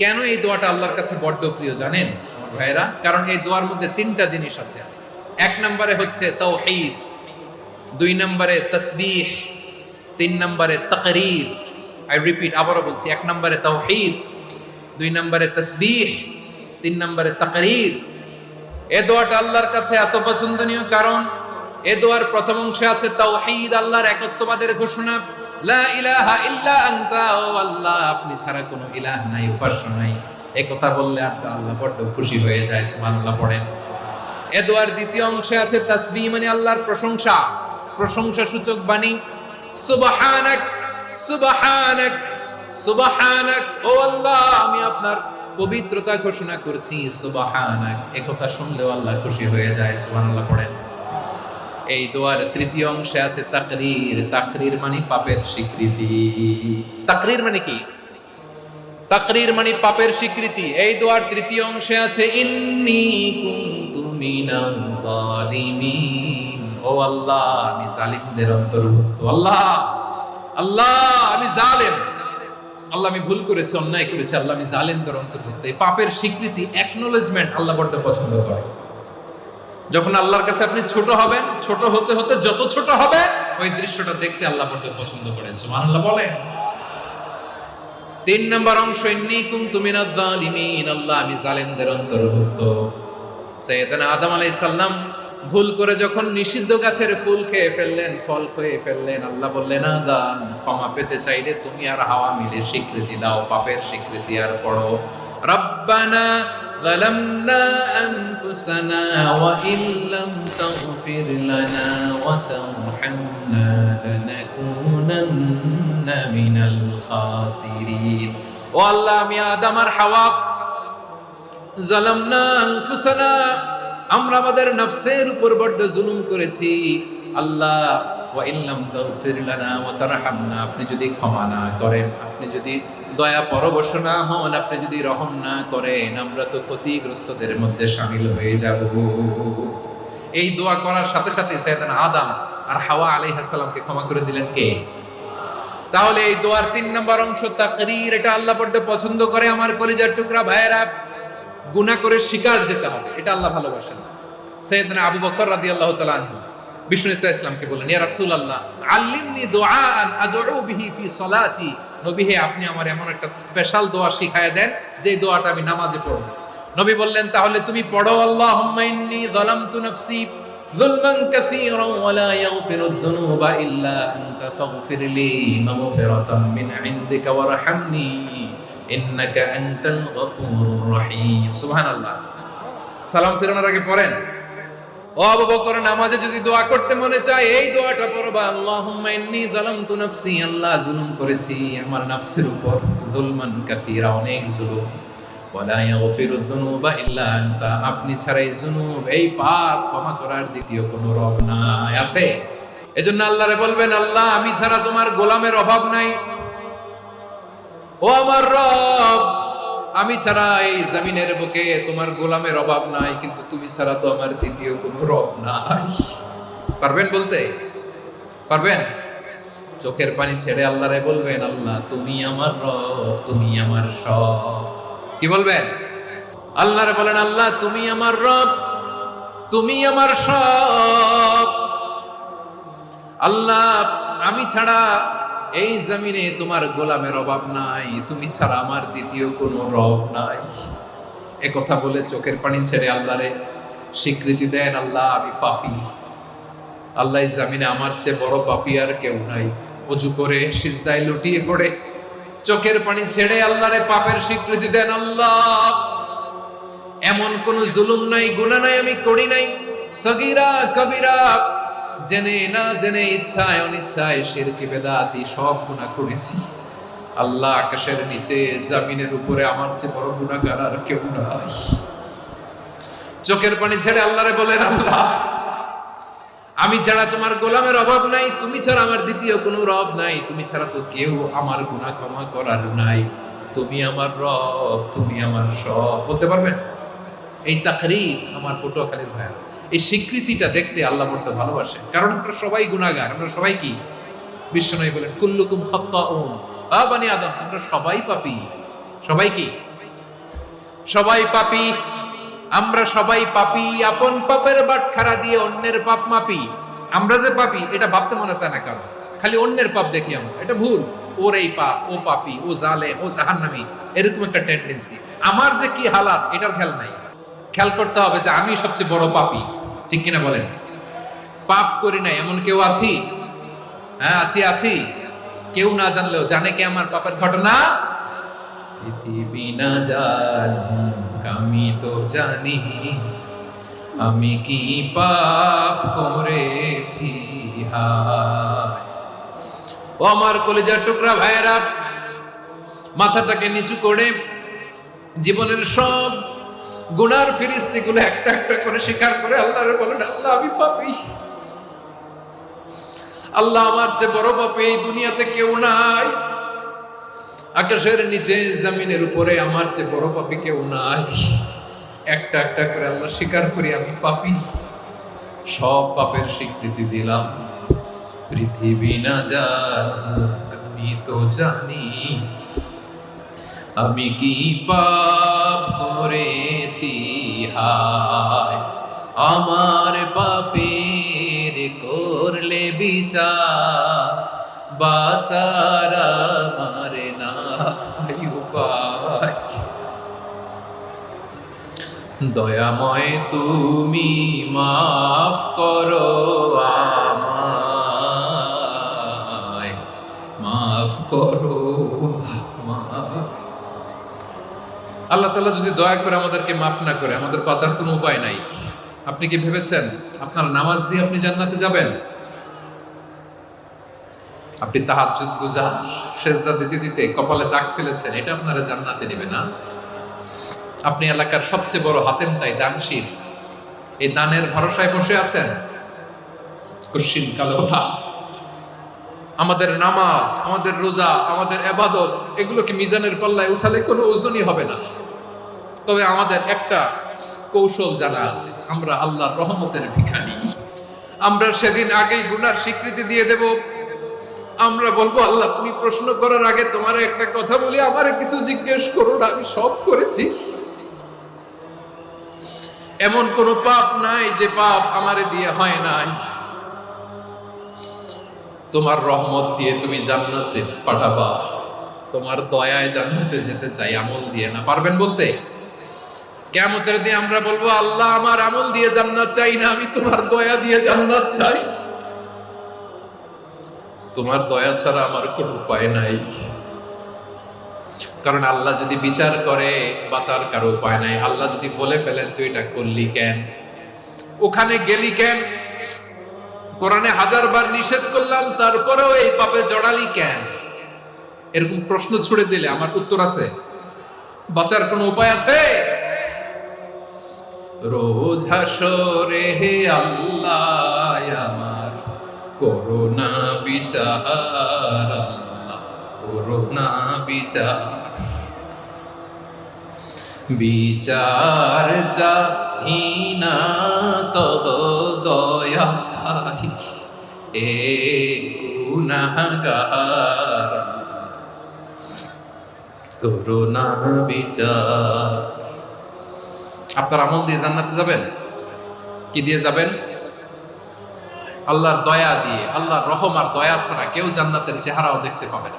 কেন এই দোয়াটা আল্লাহর কাছে বড্ড প্রিয় জানেন আমার ভাইয়েরা? কারণ এই দোয়ার মধ্যে তিনটা জিনিস আছে। এক নম্বরে হচ্ছে তাওহীদ, দুই নম্বরে তাসবিহ, তিন নম্বরে তাকরীর। আই রিপিট, আবারও বলছি, এক নম্বরে তাওহীদ, দুই নম্বরে তাসবিহ, তিন নম্বরে তাকরীর। এই দোয়াটা আল্লাহর কাছে এত পছন্দনীয় কারণ এই দোয়ার প্রথম অংশে আছে তাওহীদ, আল্লাহর একত্ববাদের ঘোষণা। লা ইলাহা ইল্লা আনতা, ও আল্লাহ আপনি ছাড়া কোনো ইলাহ নাই, উপাস্য নাই। এই কথা বললে আল্লাহ বড্ড খুশি হয়ে যায়। সুবহানাল্লাহ পড়েন। এ দোয়ার দ্বিতীয় অংশে আছে তাসবিহ, মানে আল্লাহর প্রশংসা, প্রশংসা সূচক বাণী। সুবহানাক সুবহানাক সুবহানাক, ও আল্লাহ আমি আপনার পবিত্রতা ঘোষণা করছি। সুবহানাক, এই কথা শুনলেও আল্লাহ খুশি হয়ে যায়। সুবহানাল্লাহ পড়েন। এই দোয়ার তৃতীয় অংশে আছে তাকরীর, তাকরীর মানে পাপের স্বীকৃতি। তাকরীর মানে কি? তাকরীর মানে পাপের স্বীকৃতি। এই দোয়ার তৃতীয় অংশে আছে ইন্নী কুনতু মিনাল জালিমিন, ও আল্লাহ আমি জালিমদের অন্তর্ভুক্ত। আল্লাহ আল্লাহ আমি জালেম, আল্লাহ আমি ভুল করেছি, অন্যায় করেছি, আল্লাহ আমি জালেমদের অন্তর্ভুক্ত। এই পাপের স্বীকৃতি, অ্যাকনোলেজমেন্ট আল্লাহ বড্ড পছন্দ করে। যখন আল্লাহর কাছে আপনি ছোট হবেন, ছোট হতে হতে যত ছোট হবে ওই দৃশ্যটা দেখতে আল্লাহ বড্ড পছন্দ করে। সুবহানাল্লাহ বলেন। তিন নম্বর অংশ ইন্নী কুনতু মিনাজ জালিমিন, আল্লাহ আমি জালেমদের অন্তর্ভুক্ত। সাইয়েদনা আদম আলাইহিস সালাম ভুল করে যখন নিষিদ্ধ গাছের ফুল খেয়ে ফেললেন, ফল খেয়ে ফেললেন, আল্লাহ বললেন আদম ক্ষমা পেতে চাইলে তুমি আর হাওয়া মিলে স্বীকৃতি দাও, পাপের স্বীকৃতি। আর পড়ো রব্বানা যালামনা আনফুসানা ওয়া ইল্লাম তাগফির লানা ওয়া তারহামনা লানাকুনান্না মিনাল খাসিরিন। ও আল্লাহ আমি আদম আর হাওয়া যালামনা আনফুসানা, আমরা আমাদের নফসের উপর বড্ড জুলুম করেছি। আল্লাহ ওয়া ইল্লাম তাগফির লানা ওয়া তারহামনা, আপনি যদি ক্ষমা না করেন, আপনি যদি দয়া পরবশ না হন, আপনি যদি রহম না করেন, আমরা তো ক্ষতিগ্রস্তদের মধ্যে শামিল হয়ে যাব। এই দোয়া করার সাথে সাথে সাইয়েদনা আদম আর হাওয়া আলাইহিস সালামকে ক্ষমা করে দিলেন কে? তাহলে এই দোয়ার তিন নম্বর অংশ তাকরীর, এটা আল্লাহ বড্ড পছন্দ করে। আমার কলিজার টুকরা ভাইয়েরা, গুনাহ করে শিকার যেতে হবে, এটা আল্লাহ ভালোবাসেন। সাইয়েদনা আবু বকর রাদিয়াল্লাহু তাআলা আনহু বিষ্ণু ইসলামকে বললেন, ইয়া রাসূলুল্লাহ আল্লিমনি দুআআন আদউ বিহি ফি সালাতি, নবী হে আপনি আমার এমন একটা স্পেশাল দোয়া শিখায়া দেন যে দোয়াটা আমি নামাজে পড়ব। নবী বললেন, তাহলে তুমি পড়ো আল্লাহুম্মা ইন্নী যালামতু নাফসি যুলমান কাসীরান ওয়া লা ইয়াগফিরুয যুনুবা ইল্লা আনতা ফাগফিরলি মাগফিরাতাম মিন ইনদিকা ওয়ারহামনি ইন্নাকা আনতাল গফুরুর রহিম। সুবহানাল্লাহ। সালাম ফিরানোর আগে পড়েন। ও আবু বকর, নামাজে যদি দোয়া করতে মনে চায় এই দোয়াটা পড়বা, আল্লাহুম্মা ইন্নী যালামতু নাফসি, আল্লাহ জুলুম করেছি আমার নফসের উপর, যুলমান কাসীরা, অনেক জুলুম, ওয়া লা ইয়াগফিরুয যুনুবা ইল্লা আনতা, আপনি ছাড়া এই জুনুব, এই পাপ ক্ষমা করার দ্বিতীয় কোনো রব নাই। আছে? এজন্য আল্লাহরে বলবেন, আল্লাহ আমি ছাড়া তোমার গোলামের অভাব নাই। ও আমার রব, আমি ছাড়া এই জমিনের বুকে তোমার গোলামের অভাব নাই, কিন্তু তুমি ছাড়া তো আমার দ্বিতীয় কোনো রব নাই। পারবেন বলতে? পারবেন? চোখের পানি ছেড়ে আল্লাহরে বলবেন, আল্লাহ তুমি আমার রব, তুমি আমার সব। কি বলবেন? আল্লাহরে বলেন, আল্লাহ তুমি আমার রব, তুমি আমার সব। আল্লাহ আমি ছাড়া এই জমিনে তোমার গোলামের অভাব নাই, তুমি ছাড়া আমার দ্বিতীয় কোনো রব নাই। এ কথা বলে চোখের পানি ছেড়ে আল্লাহরে স্বীকৃতি দেন, আল্লাহ আমি পাপী। আল্লাহ এই জমিনে আমার চেয়ে বড় পাপী আর কেউ নাই। ওযু করে সিজদায় লুটিয়ে পড়ে চোখের পানি ছেড়ে আল্লাহরে পাপের স্বীকৃতি দেন, আল্লাহ এমন কোন জুলুম নাই, গুনাহ নাই আমি করি নাই, সগীরা কবিরা, জেনে না জেনে, ইচ্ছায় অনিচ্ছায়, শিরকি বেদাতি সব গুনাহ করেছি। আল্লাহ আকাশের নিচে জমিনের উপরে আমার চেয়ে বড় গুনাহগার আর কেউ নাই। চোখের পানি ছেড়ে আল্লাহরে বলেন, আল্লাহ আমি ছাড়া তোমার গোলামের অভাব নাই, তুমি ছাড়া আমার দ্বিতীয় কোনো রব নাই, তুমি ছাড়া তো কেউ আমার গুনাহ ক্ষমা করার নাই, তুমি আমার রব, তুমি আমার সব। বলতে পারবেন? এই তাকরীর আমার পটুয়াখালীর ভাইয়া, এই স্বীকৃতিটা দেখতে আল্লাহ বড় ভালোবাসে, কারণ আমরা সবাই গুনাহগার। আমরা সবাই কি? বিশ্বনবী বলেন, কুল্লুকুম খাত্তাউন, আ বনি আদম তোমরা সবাই পাপী। সবাই কি? সবাই পাপী। আমরা সবাই পাপী, আপন পাপের বাটখারা দিয়ে অন্যের পাপ মাপি। আমরা যে পাপী এটা ভাবতে মনে চায় না কারণ, খালি অন্যের পাপ দেখি আমরা, এটা ভুল। ওর এই পাপ, ও পাপী, ও জালেম, ও জাহান্নামী, এরকম একটা টেন্ডেন্সি। আমার যে কি হালাত এটার খেয়াল নাই। খেয়াল করতে হবে যে আমি সবচেয়ে বড় পাপী, ঠিক কিনা বলেন? পাপ করি নাই এমন কেউ আছি? হ্যাঁ আছি, আছি। কেউ না জানলেও জানে কে আমার পাপের ঘটনা? পৃথিবী না জানুক আমি তো জানি, আমি কি পাপ করেছি হায়। ও আমার কলিজার টুকরা ভাইয়েরা, মাথাটাকে নিচু করে জীবনের সব গুনার ফিরিস্তিগুলো একটা একটা করে স্বীকার করে আল্লাহরে বলেন, আল্লাহ আমি পাপী। আল্লাহ আমার চেয়ে বড় পাপী এই দুনিয়াতে কেউ নাই। আকাশের নিচে জমিনের উপরে আমার চেয়ে বড় পাপী কেউ নাই। একটা একটা করে আল্লাহ স্বীকার করি আমি পাপী। সব পাপের স্বীকৃতি দিলাম। পৃথিবী না জানুক আমি তো জানি, আমি কি পাপ করেছি হায়। আমার পাপের করলে বিচার, বাঁচার আমার নাই উপায়। দয়াময় তুমি মাফ করো আমায়, মাফ করো আমায়। আল্লাহ তাআলা যদি দয়া করে আমাদেরকে মাফ না করে, আমাদের বাঁচার কোনো উপায় নাই। আপনি কি ভেবেছেন আপনার নামাজ দিয়ে আপনি জান্নাতে যাবেন? আপনি তাহাজ্জুদ গুজার, সেজদা দিতে দিতে কপালে দাগ ফেলেছেন, এটা আপনারা জান্নাতে নেবে না। আপনি এলাকার সবচেয়ে বড় হাতেম তাই দানশীল, এই দানের ভরসায় বসে আছেন। কুশ্চিন কালো আমাদের নামাজ, আমাদের রোজা, আমাদের ইবাদত, এগুলোকে মিজানের পাল্লায় উঠালে কোনো ওজনই হবে না। তবে আমাদের একটা কৌশল জানা আছে, আমরা আল্লাহর রহমতের ভিখারি। আমরা সেদিন আগেই গুনার স্বীকৃতি দিয়ে দেব। আমরা বলবো, আল্লাহ তুমি প্রশ্ন করার আগে তোমার একটা কথা বলি, আমারে কিছু জিজ্ঞেস করো না, আমি সব করেছি। এমন কোন পাপ নাই যে পাপ আমারে দিয়ে হয় নাই। তোমার রহমত দিয়ে তুমি জান্নাতে পাঠাবা, তোমার দয়ায় জান্নাতে যেতে চাই, আমল দিয়ে না। পারবেন বলতে? কিয়ামতের দিন আমরা বলবো, আল্লাহ আমার আমল দিয়ে জান্নাত চাই না, আমি তোমার দয়া দিয়ে জান্নাত চাই। তোমার দয়া ছাড়া আমার কোনো উপায় নাই। কারণ আল্লাহ যদি বিচার করে বাঁচার কারো উপায় নাই। আল্লাহ যদি বলে ফেলেন তুই এটা করলি কেন, ওখানে গেলি কেন, কোরআনে 1000 বার নিষেধ করলাম তারপরেও এই পাপে জড়ালি কেন, এরকম প্রশ্ন ছুড়ে দিলে আমার উত্তর আছে? বাঁচার কোনো উপায় আছে? রোজ হাসরে হে আল্লাহ আমার করোনা বিচার আল্লাহ, করোনা বিচার, বিচার চাহি না তব দয়া চাই, এ গুনাহগার করোনা বিচার। আপনার আমল দিয়ে জান্নাতে যাবেন? কি দিয়ে যাবেন? আল্লাহর দয়া দিয়ে। আল্লাহর রহম আর দয়া ছাড়া কেউ জান্নাতের চেহারাও দেখতে পাবে না।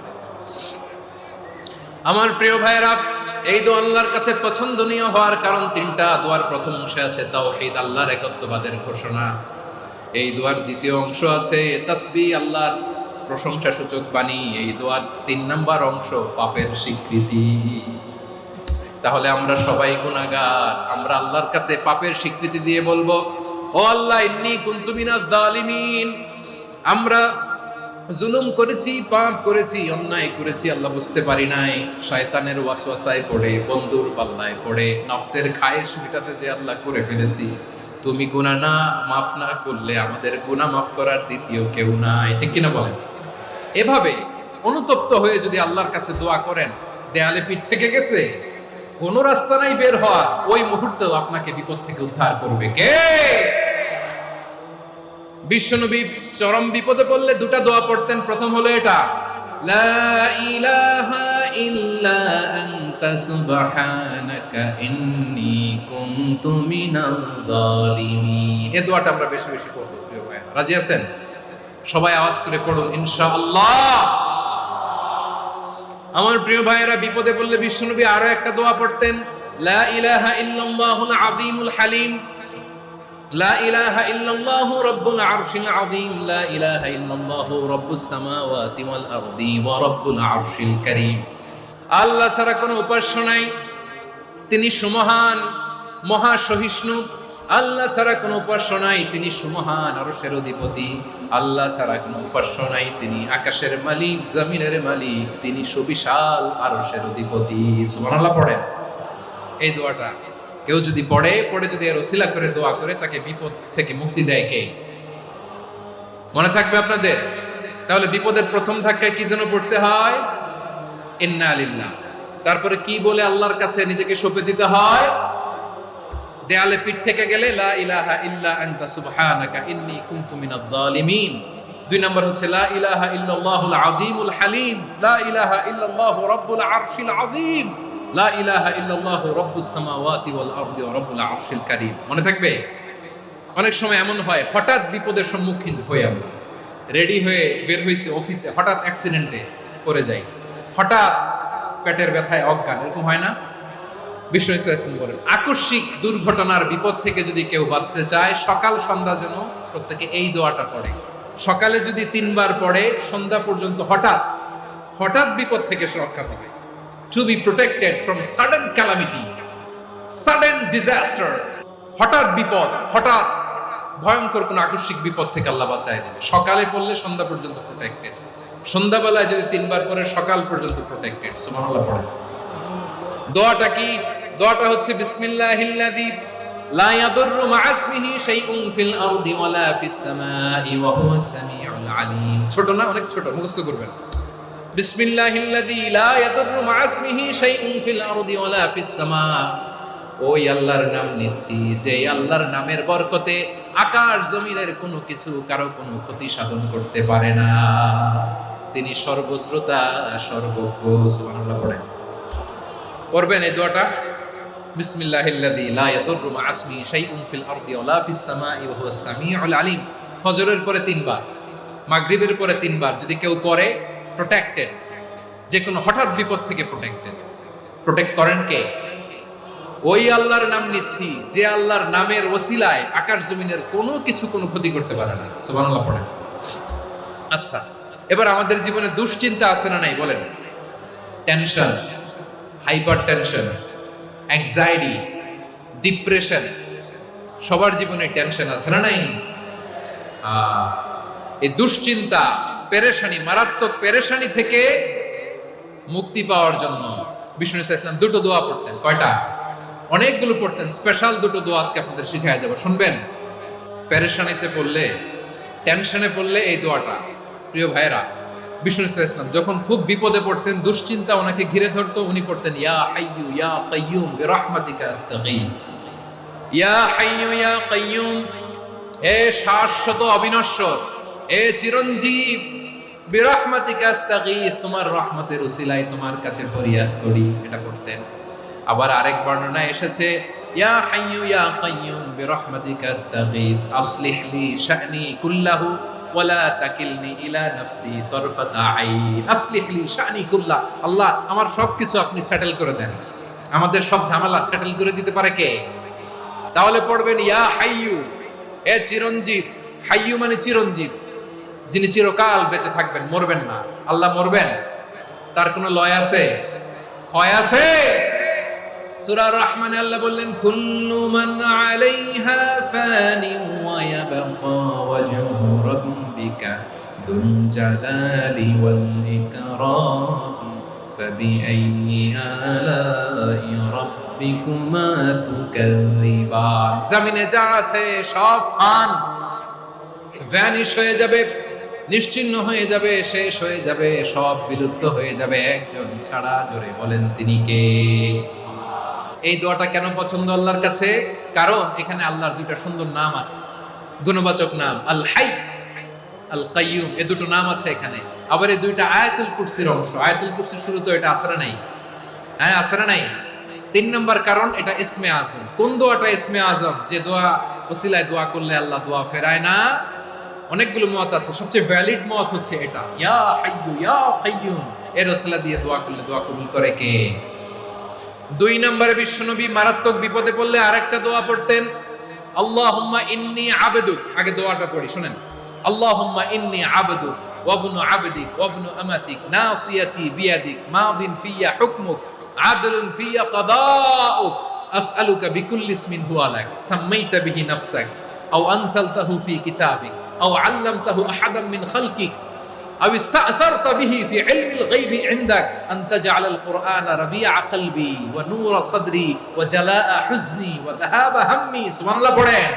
আমার প্রিয় ভাইয়েরা, এই দোয়া আল্লাহর কাছে পছন্দনীয় হওয়ার কারণ তিনটা। দোয়ার প্রথম অংশে আছে তাওহীদ, আল্লাহর একত্ববাদের ঘোষণা। এই দোয়ার দ্বিতীয় অংশ আছে তাসবিহ, আল্লাহর প্রশংসা সূচক বাণী। এই দোয়ার 3 নাম্বার অংশ পাপের স্বীকৃতি। তাহলে আমরা সবাই গুনাহগার। আমরা আল্লাহর কাছে পাপের স্বীকৃতি দিয়ে বলবো, ও আল্লাহ, ইন্নী কুনতু মিনাজ জালিমিন, আমরা জুলুম করেছি, পাপ করেছি, অন্যায় করেছি, আল্লাহ বুঝতে পারি নাই, শয়তানের ওয়াসওয়াসায় পড়ে, বন্ধুর পাল্লায় পড়ে, নফসের খায়েশ মেটাতে যে আল্লাহ করে ফেলেছি। তুমি গুনাহ না মাফ না করলে আমাদের গুনাহ মাফ করার দ্বিতীয় কেউ নাই। ঠিক কিনা বলেন? এভাবে অনুতপ্ত হয়ে যদি আল্লাহর কাছে দোয়া করেন, দেয়ালে পিঠ থেকে গেছে, কোনো রাস্তা নাই বের হওয়ার, ওই মুহূর্তেও আপনাকে বিপদ থেকে উদ্ধার করবে কে? বিশ্বনবী চরম বিপদে পড়লে দুটা দোয়া পড়তেন। প্রথম হলো এটা, লা ইলাহা ইল্লা আনতা সুবহানাকা ইন্নী কুনতু মিনাল জালিমিন। এই দোয়াটা আমরা বেশি বেশি করব প্রিয় ভাই। রাজি আছেন? সবাই আওয়াজ করে পড়ুন ইনশাআল্লাহ। আমার প্রিয় ভাইয়েরা, বিপদে পড়লে বিশ্বনবী আরো একটা দোয়া পড়তেন, লা ইলাহা ইল্লাল্লাহুল আযীমুল হালিম, লা ইলাহা ইল্লাল্লাহু রাব্বুল আরশিল আযীম, লা ইলাহা ইল্লাল্লাহু রাব্বুস সামাওয়াতি ওয়াল আরদি ওয়া রাব্বুল আরশিল কারীম। আল্লাহ ছাড়া কোনো উপাস্য নাই, তিনি সুমহান, মহা সহিষ্ণু। আল্লাহ ছাড়া কোনো উপাস্য নাই, তিনি সুমহান, আরশের অধিপতি। আল্লাহ ছাড়া কোনো উপাস্য নাই, তিনি আকাশের মালিক, জমিনের মালিক, তিনি সুবিশাল আরশের অধিপতি। সুবহানাল্লাহ পড়েন। এই দোয়াটা কেউ যদি পড়ে যদি এর ওসিলা করে দোয়া করে, তাকে বিপদ থেকে মুক্তি দেয় কে? মনে থাকবে আপনাদের? তাহলে বিপদের প্রথম ধাক্কায় কি যেন পড়তে হয়? ইন্না লিল্লাহ। তারপরে কি বলে আল্লাহর কাছে নিজেকে সঁপে দিতে হয়? দেয়ালে পিঠ থেকে গেলে লা ইলাহা ইল্লা আনতা সুবহানাকা ইন্নী কুনতু মিনাজ জালিমিন। 2 নম্বর হচ্ছে লা ইলাহা ইল্লাল্লাহুল আযীমুল হালিম, লা ইলাহা ইল্লাল্লাহু রাব্বুল আরশিল আযীম, লা ইলাহা ইল্লাল্লাহু রাব্বুস সামাওয়াতি ওয়াল আরদি ওয়া রাব্বুল আরশিল কারীম। মনে থাকবে? অনেক সময় এমন হয়, হঠাৎ বিপদের সম্মুখীন হয়ে আমরা রেডি হয়ে বের হইছি অফিসে, হঠাৎ অ্যাক্সিডেন্টে পড়ে যাই, হঠাৎ পেটের ব্যথায় অজ্ঞান, এরকম হয় না? বিষ্ণু ইসলাম বলেন, আকস্মিক দুর্ঘটনার বিপদ থেকে যদি কেউ বাঁচতে চায়, সকাল সন্ধ্যা যেন প্রত্যেকে এই দোয়াটা পড়ে। সকালে যদি 3 বার পড়ে, সন্ধ্যা পর্যন্ত হঠাৎ হঠাৎ বিপদ থেকে সে রক্ষা পাবে। To be protected from sudden calamity, sudden disaster, হঠাৎ বিপদ, হঠাৎ ভয়ঙ্কর কোন আকস্মিক বিপদ থেকে আল্লাহ বাঁচায় দেবে। সকালে পড়লে সন্ধ্যা পর্যন্ত প্রোটেক্টেড, সন্ধ্যাবেলায় যদি 3 বার পড়ে সকাল পর্যন্ত প্রোটেক্টেড। সুবহানাল্লাহ পড়ে। দোয়াটা কি? দোয়াটা হচ্ছে বিসমিল্লাহিল্লাযী লা ইয়াদুররু মা ইসমিহি শাইউন ফিল আরদি ওয়ালা ফিস সামাই ওয়া হুয়াস সামিউল আলীম। ছোট না? অনেক ছোট, মুখস্থ করবেন। বিসমিল্লাহিল্লাযী লা ইয়াদুররু মা ইসমিহি শাইউন ফিল আরদি ওয়ালা ফিস সামা। ওই আল্লাহর নাম নিচ্ছি, যে আল্লাহর নামের বরকতে আকাশ জমিনের কোনো কিছু কারো কোনো ক্ষতি সাধন করতে পারে না। তিনি সর্বশ্রোতা, সর্বজ্ঞ। সুবহানাল্লাহ পড়েন। পড়বেন এই দোয়াটা, বিসমিল্লাহিল্লাযী লা ইয়াদুররু মা ইসমিহি শাইউন ফিল আরদি ওয়ালা ফিস সামাই ওয়া হুয়াস সামিউল আলীম। ফজরের পরে 3 বার, মাগরিবের পরে 3 বার যদি কেউ পড়ে, প্রোটেক্টেড, যে কোনো হঠাৎ বিপদ থেকে প্রোটেক্টেড। প্রোটেক্ট করেন কে? ওই আল্লাহর নাম নিচ্ছি, যে আল্লাহর নামের ওসিলায় আকাশ জমিনের কোনো কিছু কোনো ক্ষতি করতে পারে না। সুবহানাল্লাহ পড়েন। আচ্ছা, এবার আমাদের জীবনে দুশ্চিন্তা আছে না নাই বলেন? Tension, hyper tension, anxiety, depression, সবার জীবনে টেনশন আছে না নাই? এই দুশ্চিন্তা, পেরেশানি, মারাত্মক পেরেশানি থেকে মুক্তি পাওয়ার জন্য বিষ্ণু ইসলাম 2টো দোয়া পড়তেন। কয়টা? অনেকগুলো পড়তেন। স্পেশাল 2টো দোয়া আজকে আপনাদের শিখায় যাব, শুনবেন। পেরেশানিতে পড়লে টেনশনে পড়লে এই দোয়াটা, প্রিয় ভাইরা, বিষ্ণু ইসলাম যখন খুব বিপদে পড়তেন, দুশ্চিন্তা ওনাকে ঘিরে ধরতো, উনি পড়তেন ইয়া হাইয়ু ইয়া কাইয়ুম বিরহমাতিকা আস্তাগীথ। ইয়া হাইয়ু ইয়া কাইয়ুম, হে শাশ্বত অবিনশ্বর, হে চিরঞ্জীব, বিরহমাতিকা আস্তাগীথ, তোমার রহমতের উসিলায় তোমার কাছে ফরিয়াদ করি, এটা করতেন। আবার আরেক বর্ণনায় এসেছে ইয়া হাইয়ু ইয়া কাইয়ুম বিরহমাতিকা আস্তাগীথ আসলিহ লি শা'নি কুল্লাহু ওয়ালা তাকিলনি ইলা নাফসি তারফাতা আইন। আসলিহ লি শা'নি কুল্লাহ, আল্লাহ আমার সবকিছু আপনি সেটেল করে দেন, আমাদের সব ঝামেলা সেটেল করে দিতে পারে কে? তাহলে পড়বেন ইয়া হাইয়ু, এ চিরঞ্জীব। হাইয়ু মানে চিরঞ্জীব, যিনি চিরকাল বেঁচে থাকবেন, মরবেন না। আল্লাহ মরবেন? তার কোনো লয় আছে? ক্ষয় আছে? সূরা রহমানে আল্লাহ বললেন কুল্লু মান আলাইহা ফানি ওয়া ইয়াবকা ওয়াজহু রাব্বিকা যুল জালালি ওয়াল ইকরাম ফাবিআইয়ি আলাই রাব্বিকুমা তুকাযযিবান। জমিনে যা আছে সব ফান, ভ্যানিশ হয়ে যাবে, নিশ্চিহ্ন হয়ে যাবে, শেষ হয়ে যাবে, সব বিলুপ্ত হয়ে যাবে, একজন ছাড়া। জোরে বলেন তিনি কে? এই দোয়াটা কেন পছন্দ আল্লাহর কাছে? কারণ এখানে আল্লাহর দুইটা সুন্দর নাম আছে, গুণবাচক নাম, আল হাই, আল কাইয়ুম, এই দুটো নাম আছে এখানে। আবার এই দুইটা আয়াতুল কুরসির অংশ। আয়াতুল কুরসির শুরু তো এটা আসরা নাই? হ্যাঁ, আসরা নাই। 3 নম্বর কারণ, এটা ইসমে আজম। কোন দোয়াটা ইসমে আজম? যে দোয়া ওসিলায় দোয়া করলে আল্লাহ দোয়া ফেরায় না। অনেকগুলো মত আছে, সবচেয়ে ভ্যালিড মত হচ্ছে এটা, ইয়া হাইয়ু ইয়া কাইয়ুম, এর ওসিলা দিয়ে দোয়া করলে দোয়া কবুল করে কে? 2 নম্বরে বিশ্বনবী মারাত্মক বিপদে পড়লে আরেকটা দোয়া পড়তেন, আল্লাহুম্মা ইন্নী আবদুক। আগে দোয়াটা পড়ি, শুনেন। আল্লাহুম্মা ইন্নী আবদুক ওয়া ইবনু আবদিক ওয়া ইবনু আমাতিক নাসিয়াতি বিয়াদিক মাদিন ফিয়া হুকমুক আদলুন ফিয়া কাদাউক আসআলুকা বিকুল্লি ইসমিন হুয়া লাক সাম্মাইতা বিহি নাফসাক আও আনসালতাহু ফি কিতাবিক আও আল্লামতাহু আহাদাম মিন খালকিক أو استأثرت به في علم الغيب عندك أن تجعل القرآن ربيع قلبي ونور صدري وجلاء حزني وذهاب همي। سبحان الله পড়েন।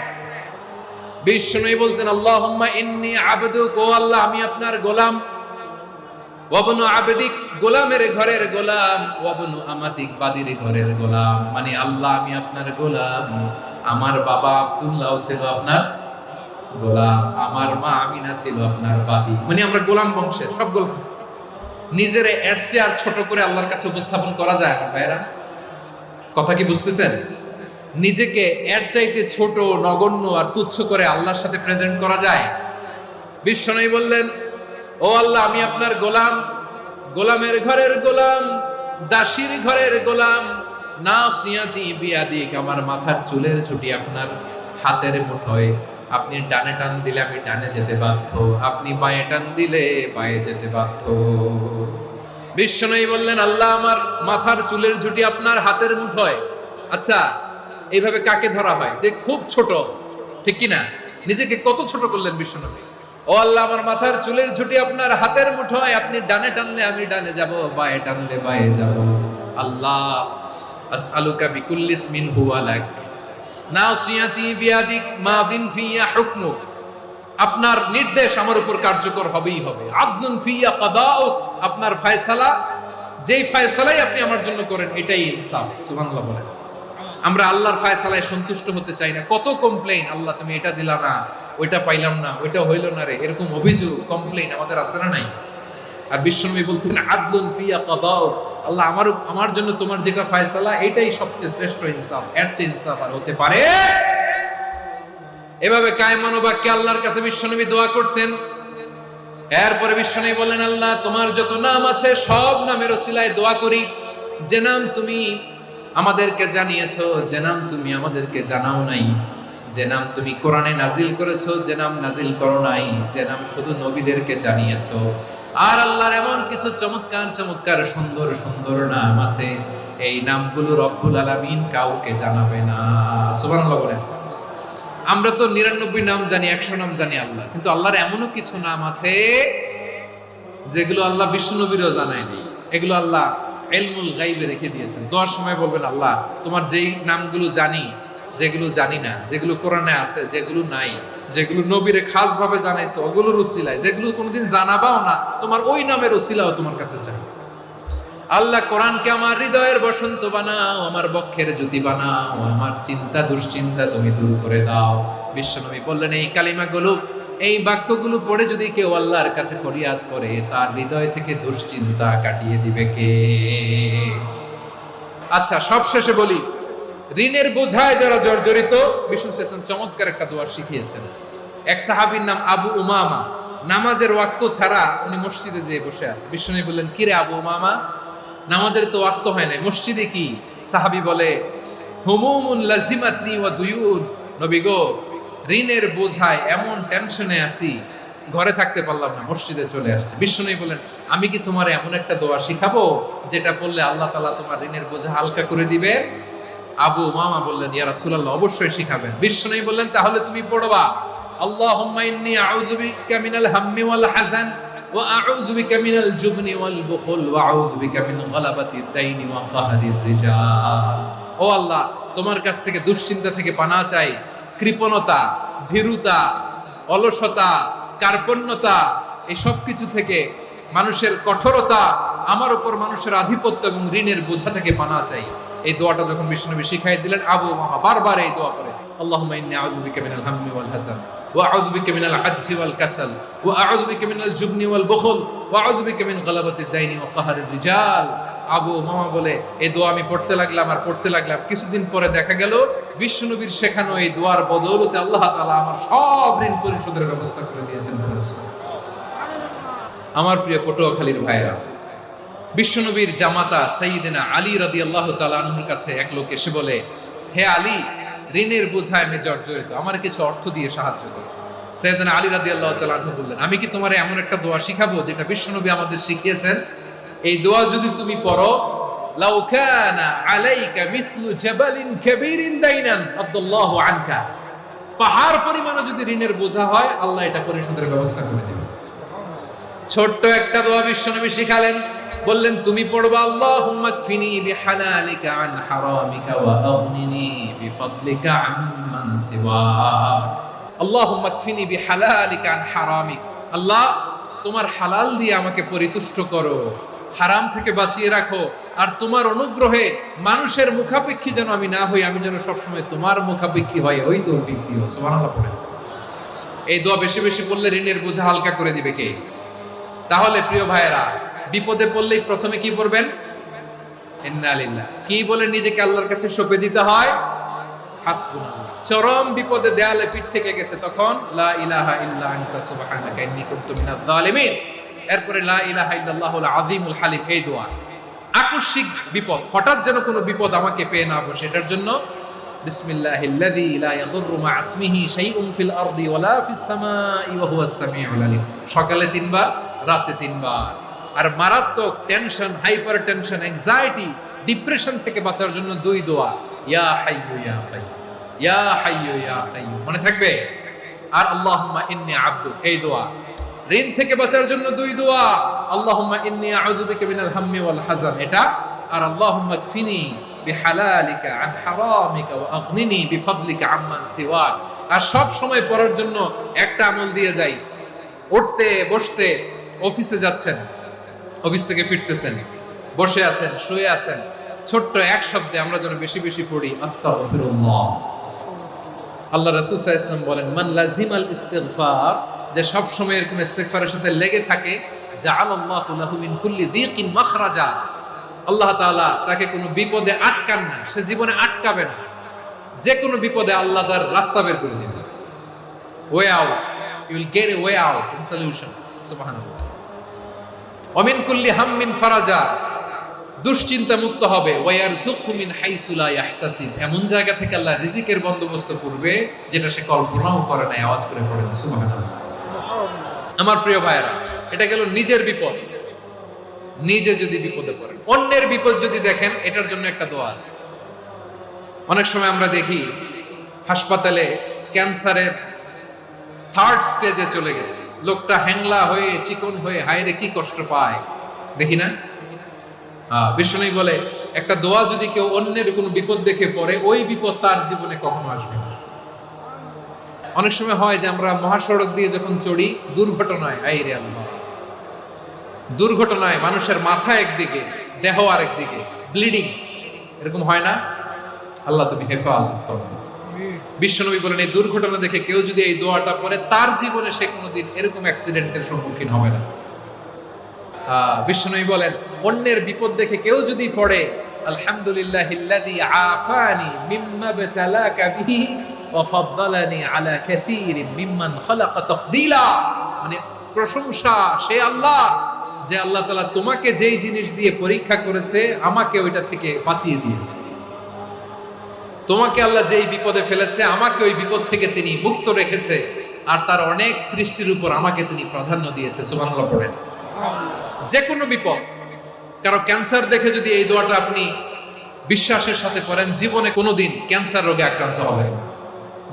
বিষ্ণুই বলতেন আল্লাহুম্মা ইন্নী আবদুক, ও আল্লাহ আমি আপনার গোলাম, ওয়া ইবনু আবদিক, গোলামের ঘরের গোলাম, ওয়া ইবনু আমাতিক, বাদীর ঘরের গোলাম। মানে আল্লাহ আমি আপনার গোলাম, আমার বাবা আব্দুল্লাহ ছিল আপনার গোলাম, আমার মা আমিনা ছিল আপনার বাদী। মানে আমরা গোলাম বংশের, সব গোলাম। নিজের এর চেয়ে আর ছোট করে আল্লাহর কাছে উপস্থাপন করা যায় না ভাইরা? কথা কি বুঝতেছেন? নিজেকে এর চাইতে ছোট, নগণ্য আর তুচ্ছ করে আল্লাহর সাথে প্রেজেন্ট করা যায়? বিশ্বনবী বললেন ও আল্লাহ আমি আপনার গোলাম, গোলামের ঘরের গোলাম, দাসীর ঘরের গোলাম, নাসিয়াতি বিয়াদিক, আমার মাথার চুলের ছুটি আপনার হাতের মুঠোয়। আপনি ডানে টান দিলে আমি ডানে যেতে বাধ্য, আপনি বাঁয়ে টান দিলে বাঁয়ে যেতে বাধ্য। বিশ্বনবী বললেন আল্লাহ আমার মাথার চুলের ঝুঁটি আপনার হাতের মুঠোয়। আচ্ছা, এইভাবে কাকে ধরা হয়? যে খুব ছোট, ঠিক কি না? নিজেকে কত ছোট করলেন বিশ্বনবী। ও আল্লাহ আমার মাথার চুলের ঝুঁটি আপনার হাতের মুঠোয়, আপনি ডানে টানলে আমি ডানে যাব, বাঁয়ে টানলে বাঁয়ে যাব। আল্লাহ আসআলুকা বিকুল্লি ইসমিন হুয়া লাক নাসিয়াতি বিয়াদিক মাদিন ফিয়া হুকমুক, আপনার নির্দেশ আমার উপর কার্যকর হবেই হবে। আদলুন ফিয়া কাদাউক, আপনার ফয়সালা, যেই ফয়সালাই আপনি আমার জন্য করেন এটাই ইনসাফ। সুবহানাল্লাহ বলেন। আমরা আল্লাহর ফয়সালায় সন্তুষ্ট হতে চাই না। কত কমপ্লেইন, আল্লাহ তুমি এটা দিলা না, ওইটা পাইলাম না, ওইটা হইল না রে, এরকম অভিযোগ, কমপ্লেইন আমাদের আছে না নাই? আর বিশ্বনবী বলতেন আদলুন ফিয়া কাদাউক, আল্লাহ আমার জন্য তোমার যেটা ফয়সালা এটাই সবচেয়ে শ্রেষ্ঠ ইনসাফ, এর চেয়ে ইনসাফ আর হতে পারে? এভাবে কায়মান বাক্যে আল্লাহর কাছে বিশ্বনবী দোয়া করতেন। এরপরে বিশ্বনবী বলেন আল্লাহ তোমার যত নাম আছে সব নামের ওসিলায় দোয়া করি, যে নাম তুমি আমাদেরকে জানিয়েছো, যে নাম তুমি আমাদেরকে জানাও নাই, যে নাম তুমি কোরআনে নাজিল করেছো, যে নাম নাজিল করো নাই, যে নাম শুধু নবীদেরকে জানিয়েছো। আর আল্লাহর এমন কিছু চমৎকার চমৎকার সুন্দর সুন্দর নাম আছে, এই নামগুলো রব্বুল আলামিন কাউকে জানাবে না। সুবহানাল্লাহ বলেন। আমরা তো 99 নাম জানি, 100 নাম জানি আল্লাহ, কিন্তু আল্লাহর এমনও কিছু নাম আছে যেগুলো আল্লাহ বিষ্ণু নবীরও জানায়নি। এগুলো আল্লাহ ইলমুল গায়বে রেখে দিয়েছেন। দোয়ার সময় বলবেন আল্লাহ তোমার যেই নামগুলো জানি, যেগুলো জানি না, যেগুলো কোরআনে আছে, যেগুলো নাই, যেগুলো নবীরে খাস ভাবে জানাইছো ওগুলোর উসিলায়, যেগুলো কোনোদিন জানাবাও না তোমার ওই নামের উসিলাও তোমার কাছে চাই। আল্লাহ কোরআনকে আমার হৃদয়ের বসন্ত বানাও, আমার বক্ষের জ্যোতি বানাও, আমার চিন্তা দুশ্চিন্তা তুমি দূর করে দাও। বিশ্বনবী বললেন এই কালিমাগুলো, এই বাক্যগুলো পড়ে যদি কেউ আল্লাহর কাছে ফরিয়াদ করে তার হৃদয় থেকে দুশ্চিন্তা কাটিয়ে দিবে কে? আচ্ছা, সবশেষে বলি, ঋণের বোঝায় যারা জর্জরিত, বিষ্ণু ইসলাম চমৎকার একটা দোয়া শিখিয়েছেন। এক সাহাবীর নাম আবু উমামা, নামাজের ওয়াক্ত ছাড়া উনি মসজিদে যেয়ে বসে আছে। বিষ্ণু বললেন, কি রে আবু উমামা, নামাজের তো ওয়াক্ত হয় না, মসজিদে কি? সাহাবী বলে, হুমুমুন লাজিমাতনি ওয়া দুয়ুন, নবী গো, ঋণের বোঝায় এমন টেনশনে আছি, ঘরে থাকতে পারলাম না, মসজিদে চলে আসছে। বিষ্ণু বলেন, আমি কি তোমার এমন একটা দোয়া শিখাবো যেটা পড়লে আল্লাহ তাআলা তোমার ঋণের বোঝা হালকা করে দিবে? আবু উমামা বললেন, ইয়া রাসূলুল্লাহ, অবশ্যই শিখাবেন। বিষ্ণু বললেন, তাহলে তুমি পড়বা, আল্লাহুম্মা ইন্নী আউযু বিকা মিনাল হাম্মি ওয়াল হাযান ওয়া আউযু বিকা মিনাল জুবনি ওয়াল বুখল ওয়া আউযু বিকা মিন গালাবাতিদ দাইনি ওয়া কাহরির রিজাল। ও আল্লাহ, তোমার কাছ থেকে দুশ্চিন্তা থেকে পানাহ চাই, কৃপণতা, ভীরুতা, অলসতা, কার্পণ্যতা, এই সব কিছু থেকে, মানুষের কঠোরতা, আমার উপর মানুষের আধিপত্য এবং ঋণের বোঝা থেকে পানাহ চাই। এই দোয়াটা যখন বিশ্বনবী শিখাই দিলেন, আবু উমামা বারবার এই দোয়া করে, আল্লাহুম্মা ইন্নী আউযু বিকা মিনাল হাম্মি ওয়াল হাযান ওয়া আউযু বিকা মিনাল আজজি ওয়াল কাসাল ওয়া আউযু বিকা মিনাল জুবনি ওয়াল বুখল ওয়া আউযু বিকা মিন গালাবাতিদ দাইনি ওয়া কাহরির রিজাল। আবু উমামা বলে, এই দোয়া আমি পড়তে লাগলাম। কিছুদিন পরে দেখা গেল বিশ্বনবীর শেখানো এই দোয়ার বদৌলতে আল্লাহ তাআলা আমার সব ঋণ পরিশোধের ব্যবস্থা করে দিয়েছেন। আমার প্রিয় পটুয়াখালীর ভাইয়েরা, বিশ্বনবীর জামাতা সাইয়্যিদিনা আলী রাদিয়াল্লাহু তাআলা আনহুর কাছে এক লোক এসে বলে, হে আলী, ঋণের বোঝায় আমি জর্জরিত, আমার কিছু অর্থ দিয়ে সাহায্য করো। সাইয়্যিদিনা আলী রাদিয়াল্লাহু তাআলা আনহু বললেন, আমি কি তোমার এমন একটা দোয়া শিখাবো যেটা বিশ্বনবী আমাদের শিখিয়েছেন? এই দোয়া যদি তুমি পড়ো, লাউ কানা আলাইকা মিসলু জাবালিন কাবীরিন দাইনান আদাল্লাহু আনকা, পাহাড় পরিমাণ যদি ঋণের বোঝা হয় আল্লাহ এটা পরিশোধের ব্যবস্থা করে দিবেন। ছোট্ট একটা দোয়া বিশ্বনবী শিখালেন, বললেন তুমি পড়বা, আল্লাহুম্মা কফিনি বিহালালিকা আন হারামিকা ওয়া আগনিনি বিফাদলিকা আম্মান সিওয়াক। আল্লাহুম্মা কফিনি বিহালালিকা আন হারামিক, আল্লাহ তোমার হালাল দিয়ে আমাকে পরিতুষ্ট করো, হারাম থেকে বাঁচিয়ে রাখো, আর তোমার অনুগ্রহে মানুষের মুখাপেক্ষী যেন আমি না হই, আমি যেন সবসময় তোমার মুখাপেক্ষী হয়, ওই তৌফিক দিও। সুবহানাল্লাহ পড়েন। এই দোয়া বেশি বেশি পড়লে ঋণের বোঝা হালকা করে দিবে কে? তাহলে প্রিয় ভাইয়েরা, বিপদে পড়লেই প্রথমে কি পড়বেন? ইন্না লিল্লাহ। কি বলে নিজেকে আল্লাহর কাছে সঁপে দিতে হয়? হাসবুনাল্লাহ। চরম বিপদে দেয়ালে পিঠ থেকে গেছে, তখন লা ইলাহা ইল্লা আনতা সুবহানাকা ইন্নী কুনতু মিনাজ জালিমিন। এরপরে লা ইলাহা ইল্লাল্লাহুল আযীমুল হালিম, এই দোয়া। আকস্মিক বিপদ, হঠাৎ যেন কোনো বিপদ আমাকে পেয়ে না বসে, এটার জন্য বিসমিল্লাহিল্লাযী লা ইয়াদুররু মা ইসমিহি শাইউন ফিল আরদি ওয়ালা ফিস সামাই ওয়া হুয়াস সামিউল আলীম। সকালে 3 বার, রাতে 3 বার। আর মারাত্মক tension, hyper tension, anxiety, depression থেকে বাঁচার জন্য 2 দোয়া, ইয়া হাইয়্যু ইয়া কাইয়্যুম, ইয়া হাইয়্যু ইয়া কাইয়্যুম, মনে থাকবে? আর আল্লাহুম্মা ইন্নী আবদুক, এই দোয়া। ঋণ থেকে বাঁচার জন্য 2 দোয়া, আল্লাহুম্মা ইন্নী আউযু বিকা মিনাল হাম্মি ওয়াল হাযান, এটা। আর আল্লাহুম্মা কফিনি বিহালালিকা আন হারামিকা ওয়া আগনিনি বিফাদলিকা আম্মান সিওয়াক। আর সব সময় পড়ার জন্য একটা আমল দিয়ে যাই, উঠতে বসতে, অফিসে যাচ্ছেন, অফিস থেকে ফিরতেছেন, বসে আছেন, শুয়ে আছেন, ছোট্ট এক শব্দে আমরা যেন বেশি বেশি পড়ি, আস্তাগফিরুল্লাহ। আল্লাহ রাসূল সাল্লাল্লাহু আলাইহি ওয়াসাল্লাম বলেন, মান লাজিমাল ইস্তিগফার, যে সব সময় এরকম ইস্তিগফারের সাথে লেগে থাকে, জাআলাল্লাহু লাহু মিন কুল্লি দিকিন মাখরাজা, আল্লাহ তাআলা তাকে কোনো বিপদে আটকান না, সে জীবনে আটকাবে না, যে কোনো বিপদে আল্লাহ তার রাস্তা বের করে দিবেন। Way out, you will get a way out in solution. সুবহানাল্লাহ। ওয়া মিন কুল্লি হাম্মিন ফারাজা, দুশ্চিন্তা মুক্ত হবে। ওয়া ইয়ারযুকহু মিন হাইসু লা ইয়াহতাসিব, এমন জায়গা থেকে আল্লাহ রিজিকের বন্দোবস্ত করবে যেটা সে কল্পনাও করে নাই। আওয়াজ করে পড়েন সুবহানাল্লাহ। আমার প্রিয় ভাইয়েরা, এটা গেল নিজের বিপদ। নিজে যদি বিপদে পড়েন, অন্যের বিপদ যদি দেখেন, এটার জন্য একটা দোয়া আছে। অনেক সময় আমরা দেখি হাসপাতালে ক্যান্সারের 3rd স্টেজে চলে গেছে, লোকটা হ্যাংলা হয়ে, চিকন হয়ে, হায়রে কি কষ্ট পায়, দেখি না? বিষ্ণু বলে, একটা দোয়া যদি কেউ অন্যের কোনো বিপদ দেখে পড়ে, ওই বিপদ তার জীবনে কখনো আসবে না। অনেক সময় হয় যে আমরা মহাসড়ক দিয়ে যখন চড়ি, দুর্ঘটনায় আইরে আল্লাহ, দুর্ঘটনায় মানুষের মাথা একদিকে, দেহ আরেকদিকে, ব্লিডিং, এরকম হয় না? আল্লাহ তুমি হেফাজত করো। বিশ্বনবী বলেন এই দুর্ঘটনা দেখে কেউ যদি এই দোয়াটা পড়ে, তার জীবনে সে কোনোদিন এরকম অ্যাক্সিডেন্টের সম্মুখীন হবে না। বিশ্বনবী বলেন অন্যের বিপদ দেখে কেউ যদি পড়ে, আলহামদুলিল্লাহিল্লাযী আফানি মিম্মা বাতালাকা বিহি ওয়া ফাদ্দালানি আলা কাসীরিন মিম্মান খালাকা তাফদীলা, মানে প্রশংসা সে আল্লাহ, যে আল্লাহ তাআলা তোমাকে যেই জিনিস দিয়ে পরীক্ষা করেছে আমাকে ওইটা থেকে বাঁচিয়ে দিয়েছে। তোমাকে আল্লাহ যেই বিপদে ফেলেছে আমাকে ওই বিপদ থেকে তিনি মুক্ত রেখেছে, আর তার অনেক সৃষ্টির উপর আমাকে তিনি প্রাধান্য দিয়েছে। সুবহানাল্লাহ পড়েন। যে কোনো বিপদ, কারো ক্যান্সার দেখে যদি এই দোয়াটা আপনি বিশ্বাসের সাথে পড়েন, জীবনে কোনোদিন ক্যান্সার রোগে আক্রান্ত হবেন না।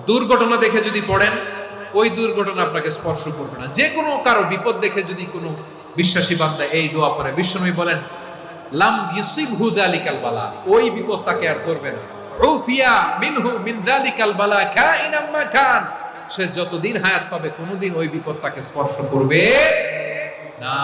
দুর্ঘটনা দেখে যদি পড়েন, ওই দুর্ঘটনা আপনাকে স্পর্শ করবে না। যে কোনো কারো বিপদ দেখে যদি কোনো বিশ্বাসী বান্দা এই দোয়া পড়ে, বিশ্বনবী বলেন লাম ইউসিবহু যালিকাল বালা, ওই বিপদ তাকে আর ধরবে না। উফিয়া মিনহু মিন যালিকাল বালা কাইনাম মা কান, সে যতদিন হায়াত পাবে কোনোদিন ওই বিপদ তাকে স্পর্শ করবে না।